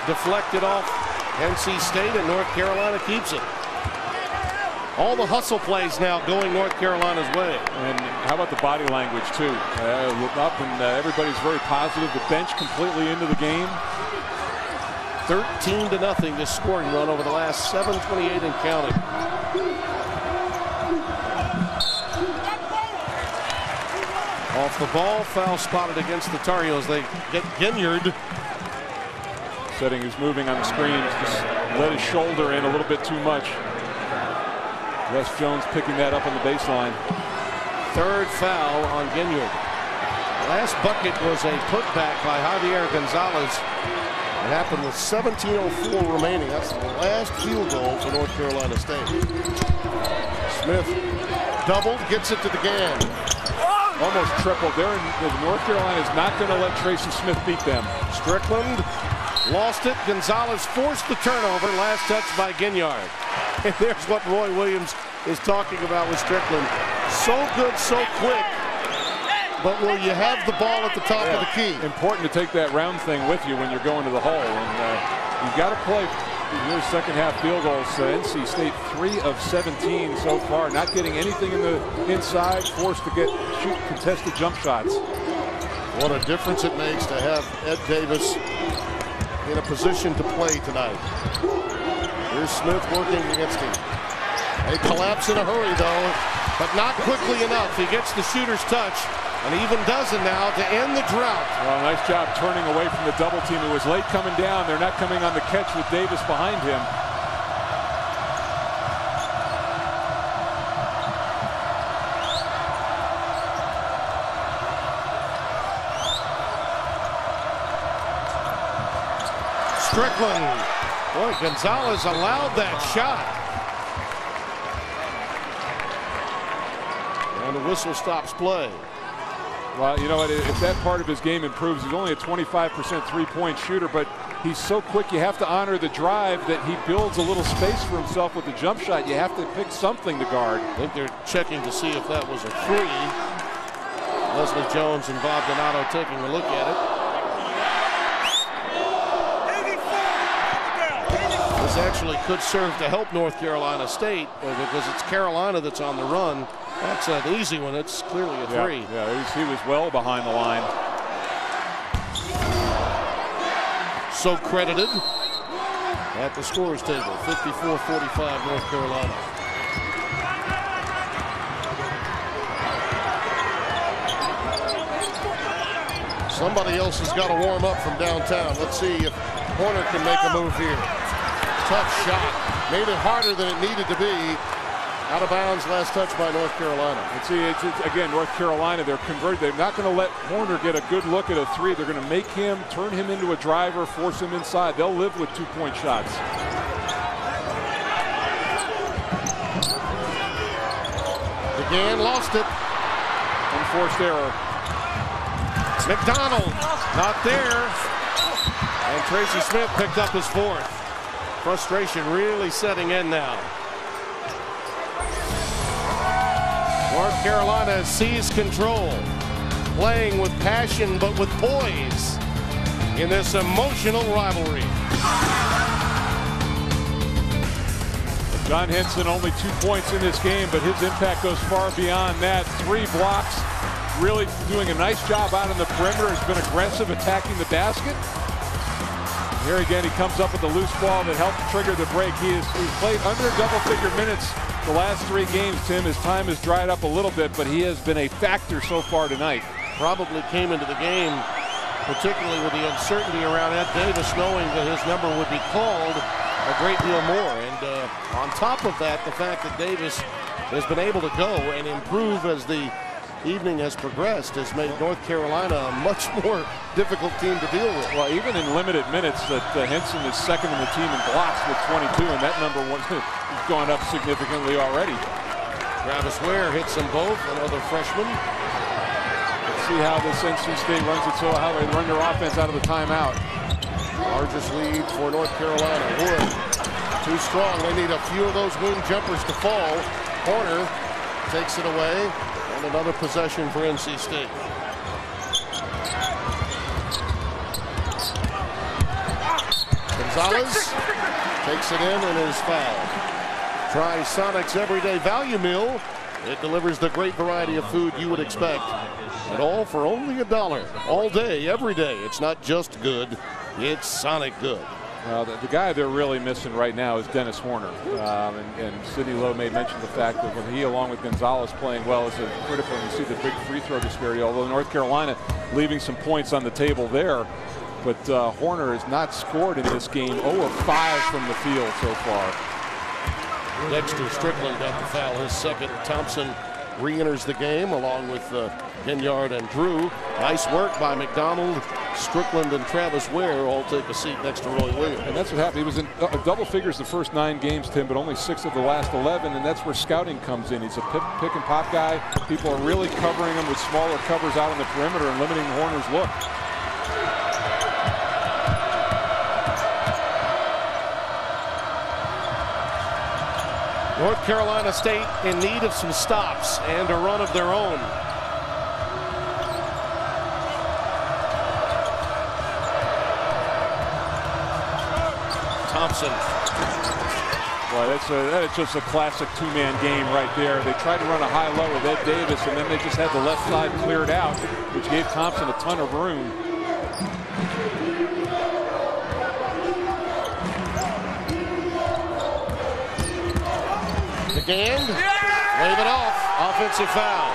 Speaker 1: Deflected off NC State, and North Carolina keeps it. All the hustle plays now going North Carolina's way.
Speaker 2: And how about the body language, too? Look up, and everybody's very positive. The bench completely into the game.
Speaker 1: 13-0 this scoring run over the last 7:28 and counting. Off the ball, foul spotted against the Tar Heels. They get Ginyard.
Speaker 2: Setting his moving on the screens, just let his shoulder in a little bit too much. Wes Jones picking that up on the baseline.
Speaker 1: Third foul on Ginyard. Last bucket was a putback by Javier Gonzalez. It happened with 17:04 remaining. That's the last field goal for North Carolina State. Smith doubled, gets it to the GAN.
Speaker 2: Almost tripled there. North Carolina is not going to let Tracy Smith beat them.
Speaker 1: Strickland lost it. Gonzalez forced the turnover. Last touch by Ginyard. And there's what Roy Williams is talking about with Strickland. So good, so quick. But will you have the ball at the top of the key?
Speaker 2: Important to take that round thing with you when you're going to the hole. And you've got to play your second half field goals. NC State 3 of 17 so far. Not getting anything in the inside. Forced to shoot contested jump shots.
Speaker 1: What a difference it makes to have Ed Davis in a position to play tonight. Here's Smith working against him. They collapse in a hurry, though, but not quickly enough. He gets the shooter's touch, and even does it now to end the drought.
Speaker 2: Well, nice job turning away from the double team. It was late coming down. They're not coming on the catch with Davis behind him.
Speaker 1: Strickland. Boy, Gonzalez allowed that shot. And the whistle stops play.
Speaker 2: Well, you know what? If that part of his game improves, he's only a 25% three-point shooter, but he's so quick. You have to honor the drive that he builds a little space for himself with the jump shot. You have to pick something to guard.
Speaker 1: I think they're checking to see if that was a three. Leslie Jones and Bob Donato taking a look at it. This actually could serve to help North Carolina State because it's Carolina that's on the run. That's an easy one. It's clearly a three.
Speaker 2: Yeah, he was well behind the line.
Speaker 1: So credited at the scorer's table. 54-45 North Carolina. Somebody else has got to warm up from downtown. Let's see if Horner can make a move here. Tough shot. Made it harder than it needed to be. Out of bounds, last touch by North Carolina.
Speaker 2: And see, it's again, North Carolina, they're converted. They're not going to let Horner get a good look at a three. They're going to make him, turn him into a driver, force him inside. They'll live with 2-point shots.
Speaker 1: Again, lost it.
Speaker 2: Unforced error.
Speaker 1: McDonald, not there. And Tracy Smith picked up his fourth. Frustration really setting in now. North Carolina seized control, playing with passion but with poise in this emotional rivalry.
Speaker 2: John Henson only 2 points in this game, but his impact goes far beyond that. 3 blocks, really doing a nice job out on the perimeter. Has been aggressive, attacking the basket. Here again, he comes up with a loose ball that helped trigger the break. He's played under double-figure minutes the last 3 games, Tim. His time has dried up a little bit, but he has been a factor so far tonight.
Speaker 1: Probably came into the game, particularly with the uncertainty around Ed Davis, knowing that his number would be called a great deal more. And on top of that, the fact that Davis has been able to go and improve as the evening has progressed has made North Carolina a much more difficult team to deal with.
Speaker 2: Well, even in limited minutes, that Henson is second in the team in blocks with 22, and that number has gone up significantly already.
Speaker 1: Travis Ware hits them both, another freshman.
Speaker 2: Let's see how this NC State runs it, so how they run their offense out of the timeout.
Speaker 1: Largest lead for North Carolina. Wood, too strong. They need a few of those wing jumpers to fall. Horner takes it away. Another possession for NC State. Gonzalez takes it in and is fouled. Try Sonic's Everyday Value Meal. It delivers the great variety of food you would expect. And all for only $1. All day, every day. It's not just good, it's Sonic good.
Speaker 2: Well, the guy they're really missing right now is Dennis Horner. And Sidney Lowe may mention the fact that when he, along with Gonzalez, playing well, is critical. And you see the big free throw disparity, although North Carolina leaving some points on the table there. But Horner has not scored in this game. 0 of 5 from the field so far.
Speaker 1: Dexter Strickland got the foul, his second. Thompson re-enters the game along with Ginyard and Drew. Nice work by McDonald. Strickland and Travis Ware all take a seat next to Roy Williams.
Speaker 2: And that's what happened. He was in double figures the first 9 games, Tim, but only 6 of the last 11, and that's where scouting comes in. He's a pick and pop guy. People are really covering him with smaller covers out on the perimeter and limiting Horner's look.
Speaker 1: North Carolina State in need of some stops and a run of their own. Thompson.
Speaker 2: Well, that is just a classic 2-man game right there. They tried to run a high-low with Ed Davis, and then they just had the left side cleared out, which gave Thompson a ton of room.
Speaker 1: McGand, wave it off, offensive foul.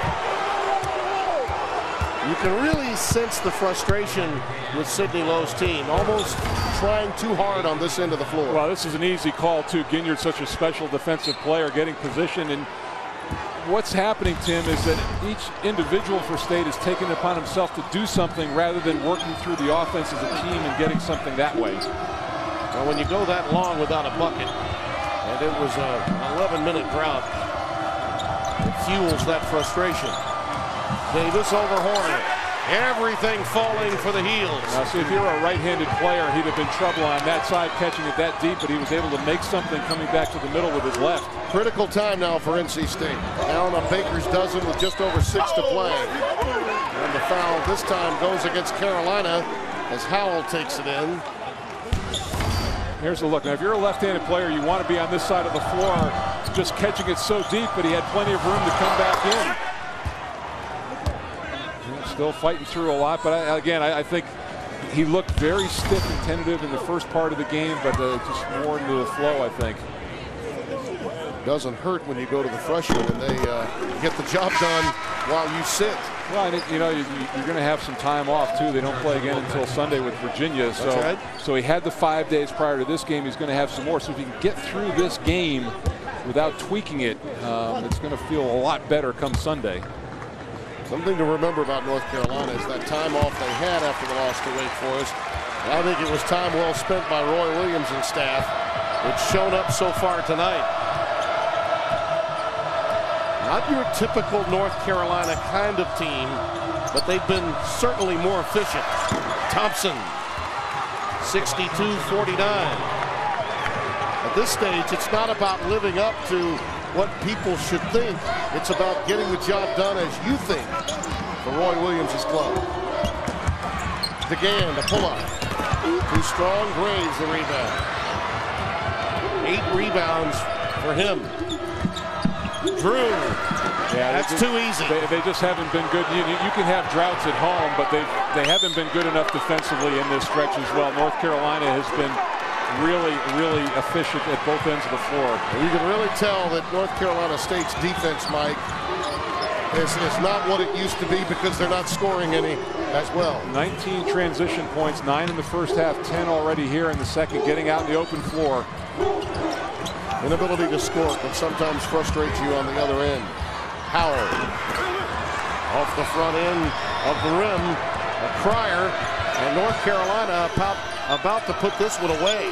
Speaker 1: You can really sense the frustration with Sidney Lowe's team, almost trying too hard on this end of the floor.
Speaker 2: Well, this is an easy call, too. Ginyard's such a special defensive player, getting position. And what's happening, Tim, is that each individual for State has taken it upon himself to do something rather than working through the offense as a team and getting something that way.
Speaker 1: Well, when you go that long without a bucket, and it was an 11-minute drought, it fuels that frustration. Davis over Horner. Everything falling for the heels.
Speaker 2: Now, see, if you're a right-handed player, he'd have been trouble on that side, catching it that deep, but he was able to make something coming back to the middle with his left.
Speaker 1: Critical time now for NC State. Down a baker's dozen with just over 6 to play. And the foul this time goes against Carolina as Howell takes it in.
Speaker 2: Here's a look. Now, if you're a left-handed player, you want to be on this side of the floor, just catching it so deep, but he had plenty of room to come back in. Still fighting through a lot, but I think he looked very stiff and tentative in the first part of the game, but just more into the flow, I think.
Speaker 1: doesn't hurt when you go to the freshmen and they get the job done while you sit.
Speaker 2: Well, and you know, you're going to have some time off too. They don't play again until Sunday with Virginia. So,
Speaker 1: that's right.
Speaker 2: So he had the 5 days prior to this game. He's going to have some more. So if he can get through this game without tweaking it, it's going to feel a lot better come Sunday.
Speaker 1: Something to remember about North Carolina is that time off they had after the loss to Wake Forest. And I think it was time well spent by Roy Williams and staff. It's shown up so far tonight. Not your typical North Carolina kind of team, but they've been certainly more efficient. Thompson, 62-49. At this stage, it's not about living up to what people should think. It's about getting the job done as you think for Roy Williams' club. DeGan, the pull-up. Too strong. Graves, the rebound. 8 rebounds for him. Drew.
Speaker 2: Yeah,
Speaker 1: that's too easy.
Speaker 2: They just haven't been good. You can have droughts at home, but they haven't been good enough defensively in this stretch as well. North Carolina has been really efficient at both ends of the floor.
Speaker 1: You can really tell that North Carolina State's defense, Mike, is not what it used to be because they're not scoring any as well. 19
Speaker 2: transition points, 9 in the first half, 10 already here in the second, getting out in the open floor.
Speaker 1: Inability to score can sometimes frustrate you on the other end. Howard off the front end of the rim, a Crier, and North Carolina about to put this one away.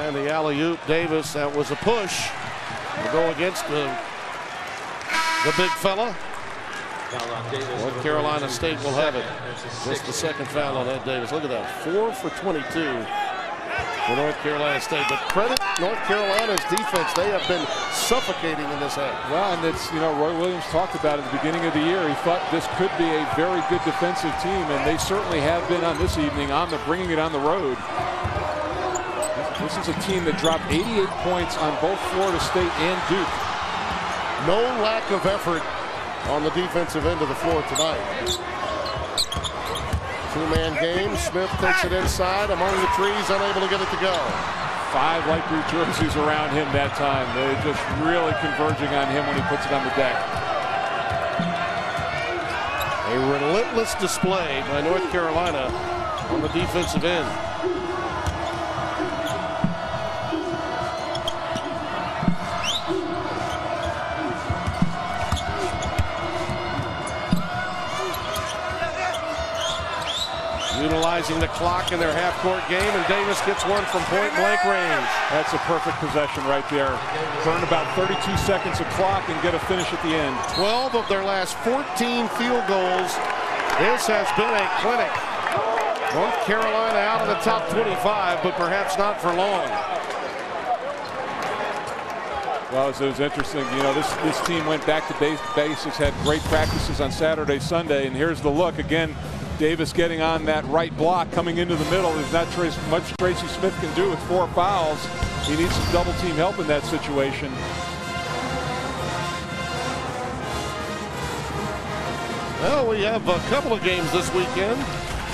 Speaker 1: And the alley-oop, Davis, that was a push. Will go against the big fella. North Carolina State will have it. Just the second foul on Ed Davis. Look at that, 4 for 22 for North Carolina State. But credit North Carolina's defense. They have been suffocating in this half.
Speaker 2: Well, and it's, you know, Roy Williams talked about at the beginning of the year. He thought this could be a very good defensive team, and they certainly have been on this evening, bringing it on the road. This is a team that dropped 88 points on both Florida State and Duke.
Speaker 1: No lack of effort on the defensive end of the floor tonight. Two-man game. Smith takes it inside among the trees, unable to get it to go.
Speaker 2: 5 light blue jerseys around him that time. They're just really converging on him when he puts it on the deck.
Speaker 1: A relentless display by North Carolina on the defensive end. Utilizing the clock in their half-court game, and Davis gets one from point-blank range.
Speaker 2: That's a perfect possession right there. Burn about 32 seconds of clock and get a finish at the end.
Speaker 1: 12 of their last 14 field goals. This has been a clinic. North Carolina out of the top 25, but perhaps not for long.
Speaker 2: Well, it was interesting. You know, this team went back to basics, had great practices on Saturday, Sunday, and here's the look again. Davis getting on that right block, coming into the middle. There's not much Tracy Smith can do with 4 fouls. He needs some double team help in that situation.
Speaker 1: Well, we have a couple of games this weekend.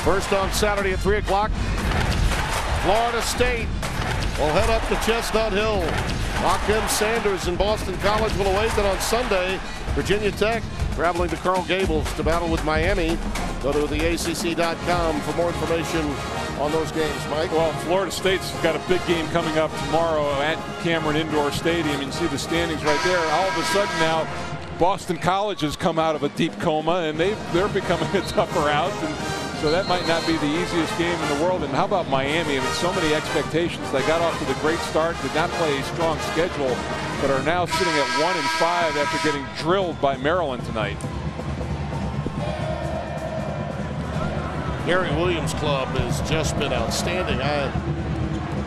Speaker 1: First on Saturday at 3 o'clock. Florida State will head up to Chestnut Hill. Joakim Sanders and Boston College will await. Then on Sunday, Virginia Tech traveling to Coral Gables to battle with Miami. Go to theacc.com for more information on those games, Mike.
Speaker 2: Well, Florida State's got a big game coming up tomorrow at Cameron Indoor Stadium. You can see the standings right there. All of a sudden now, Boston College has come out of a deep coma, and they're becoming a tougher out. And so that might not be the easiest game in the world. And how about Miami? I mean, so many expectations. They got off to the great start, did not play a strong schedule, but are now sitting at 1-5 after getting drilled by Maryland tonight.
Speaker 1: Gary Williams' club has just been outstanding. I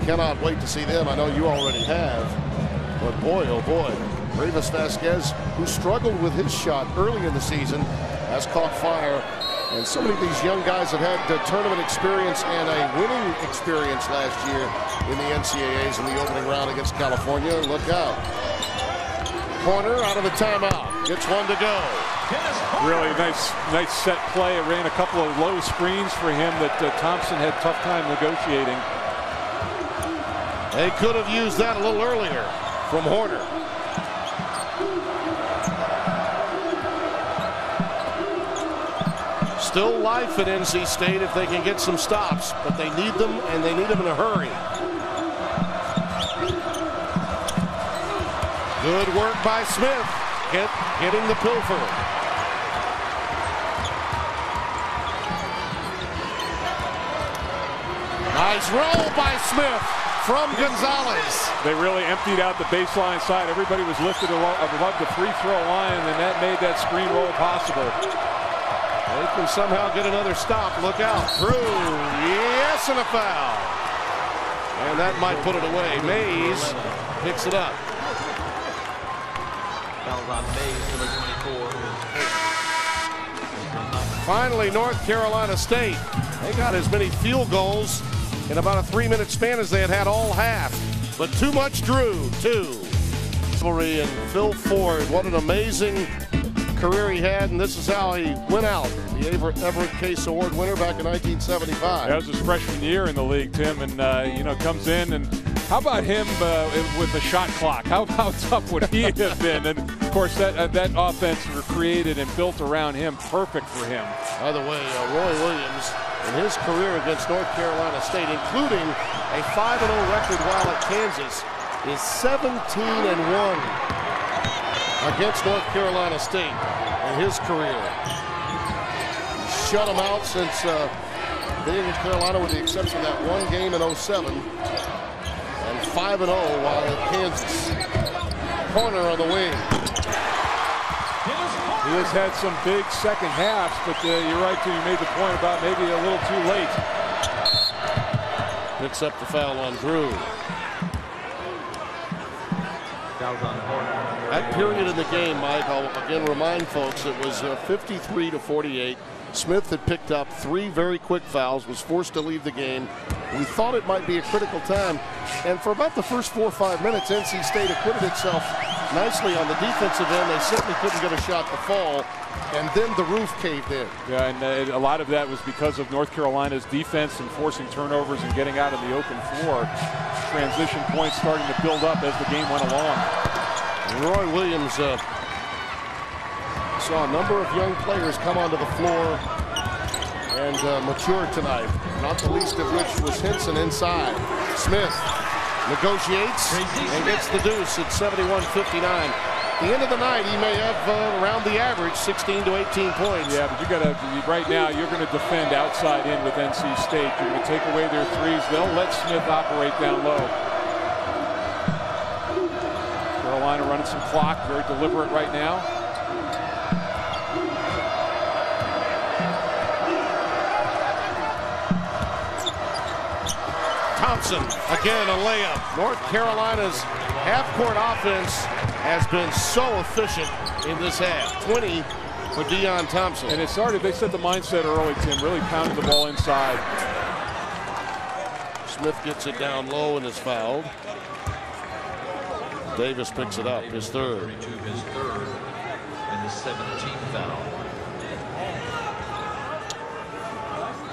Speaker 1: cannot wait to see them. I know you already have. But boy, oh boy, Rivas Vasquez, who struggled with his shot early in the season, has caught fire. And so many of these young guys have had tournament experience and a winning experience last year in the NCAAs in the opening round against California. Look out. Corner out of the timeout. gets one to go.
Speaker 2: Really nice set play. It ran a couple of low screens for him that Thompson had tough time negotiating.
Speaker 1: They could have used that a little earlier from Horner. Still life at NC State if they can get some stops, but they need them, and they need them in a hurry. Good work by Smith, hitting the pilfer. Nice roll by Smith from Gonzalez.
Speaker 2: They really emptied out the baseline side. Everybody was lifted above the free throw line, and that made that screen roll possible.
Speaker 1: They can somehow get another stop. Look out. Drew. Yes, and a foul. And that might put it away. Mays picks it up.
Speaker 3: Fouls on Mays, number 24.
Speaker 1: Finally, North Carolina State. They got as many field goals in about a 3-minute span as they had all half. But too much Drew, too. And Phil Ford, what an amazing career he had, and this is how he went out. The Everett Case Award winner back in 1975.
Speaker 2: That was his freshman year in the league, Tim, and comes in, and how about him with the shot clock? How tough would he have been? And of course, that offense was created and built around him, perfect for him.
Speaker 1: By the way, Roy Williams in his career against North Carolina State, including a 5-0 record while at Kansas, is 17-1 against North Carolina State in his career. Shut them out since being in Carolina, with the exception of that one game in 07, and 5-0 while at Kansas. Corner on the wing.
Speaker 2: He has had some big second halves, but you're right, too. You made the point about maybe a little too late.
Speaker 1: Picks up the foul on Drew. That period in the game, Mike, I'll again remind folks, it was 53-48. Smith had picked up 3 very quick fouls, was forced to leave the game. We thought it might be a critical time, and for about the first 4 or 5 minutes, NC State acquitted itself nicely on the defensive end. They simply couldn't get a shot to fall, and then the roof caved in.
Speaker 2: Yeah, and a lot of that was because of North Carolina's defense and forcing turnovers and getting out on the open floor. Transition points starting to build up as the game went along.
Speaker 1: Roy Williams saw a number of young players come onto the floor and mature tonight, not the least of which was Henson inside. Smith negotiates and gets the deuce at 71-59. At the end of the night, he may have around the average 16 to 18 points.
Speaker 2: Yeah, but you got to, right now, you're going to defend outside in with NC State. You're going to take away their threes. They'll let Smith operate down low. Carolina running some clock, very deliberate right now.
Speaker 1: Thompson, again a layup. North Carolina's half-court offense has been so efficient in this half. 20 for Deon Thompson.
Speaker 2: And it started, they set the mindset early, Tim, really pounding the ball inside.
Speaker 1: Smith gets it down low and is fouled. Davis picks it up, his third.
Speaker 3: His third, and the 17th foul.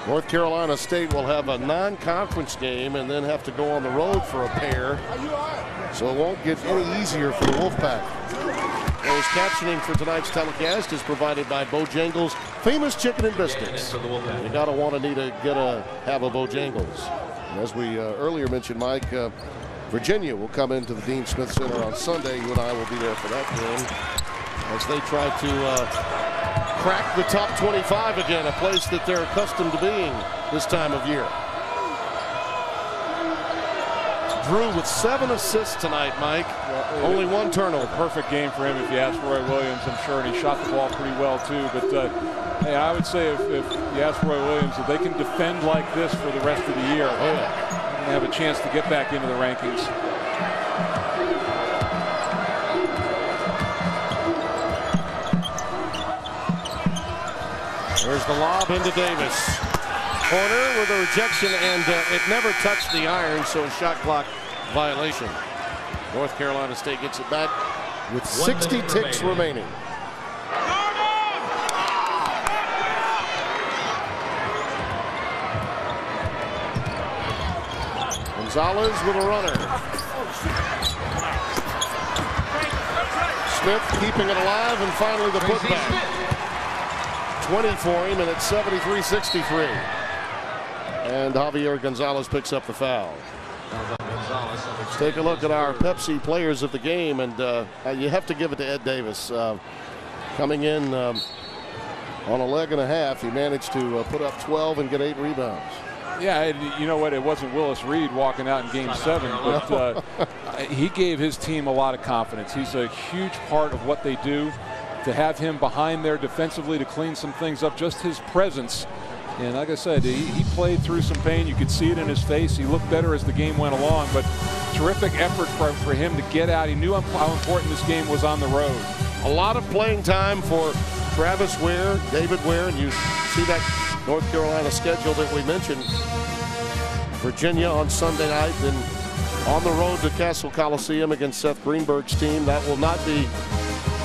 Speaker 1: North Carolina State will have a non-conference game and then have to go on the road for a pair. So it won't get any easier for the Wolfpack. Those captioning for tonight's telecast is provided by Bojangles' famous chicken and biscuits. You gotta want to have a Bojangles. And as we earlier mentioned, Mike, Virginia will come into the Dean Smith Center on Sunday. You and I will be there for that game as they try to crack the top 25 again, a place that they're accustomed to being this time of year. Drew with 7 assists tonight, Mike. Only 1 turnover.
Speaker 2: Perfect game for him, if you ask Roy Williams, I'm sure, and he shot the ball pretty well too. But hey, I would say if you ask Roy Williams, if they can defend like this for the rest of the year, they're going to have a chance to get back into the rankings.
Speaker 1: There's the lob into Davis. Corner with a rejection, and it never touched the iron, so a shot clock violation. North Carolina State gets it back with 60 ticks remaining. Gonzalez with a runner. Smith keeping it alive, and finally the putback. 20 for him, and it's 73-63. And Javier Gonzalez picks up the foul. Let's take a look at our Pepsi players of the game, and you have to give it to Ed Davis. Coming in on a leg and a half, he managed to put up 12 and get 8 rebounds.
Speaker 2: Yeah, you know what? It wasn't Willis Reed walking out in Game 7, but he gave his team a lot of confidence. He's a huge part of what they do. To have him behind there defensively to clean some things up, just his presence. And like I said, he played through some pain. You could see it in his face. He looked better as the game went along, but terrific effort for him to get out. He knew how important this game was on the road.
Speaker 1: A lot of playing time for Travis Ware, David Ware, and you see that North Carolina schedule that we mentioned. Virginia on Sunday night, then on the road to Castle Coliseum against Seth Greenberg's team. That will not be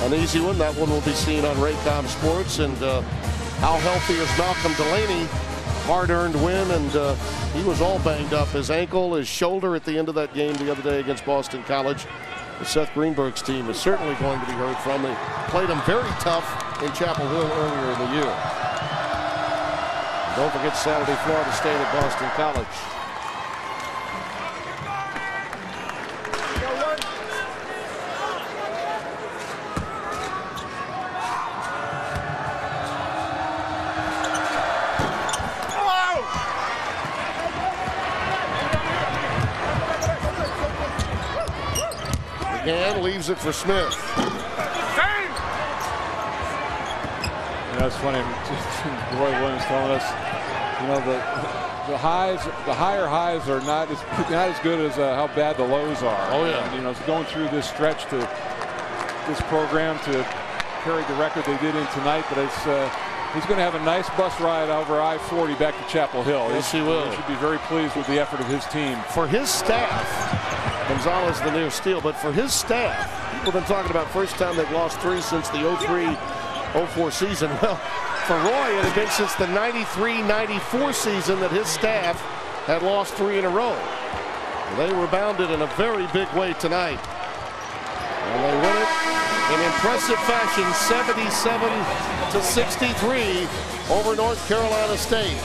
Speaker 1: an easy one. That one will be seen on Raycom Sports. And how healthy is Malcolm Delaney? Hard-earned win, and he was all banged up. His ankle, his shoulder at the end of that game the other day against Boston College. Seth Greenberg's team is certainly going to be heard from. They played them very tough in Chapel Hill earlier in the year. Don't forget Saturday, Florida State at Boston College. And leaves it for Smith.
Speaker 2: That's funny. Roy Williams telling us, you know, the higher highs are not as good as how bad the lows are.
Speaker 1: Oh yeah.
Speaker 2: And, you know, going through this stretch to this program to carry the record they did in tonight, but it's he's going to have a nice bus ride over I-40 back to Chapel Hill.
Speaker 1: Yes, he will.
Speaker 2: He should be very pleased with the effort of his team.
Speaker 1: For his staff, Gonzalez the near steal, but for his staff, people have been talking about first time they've lost 3 since the 03-04 season. Well, for Roy, it had been since the 93-94 season that his staff had lost 3 in a row. They rebounded in a very big way tonight. And they win it in impressive fashion, 77-63 over North Carolina State.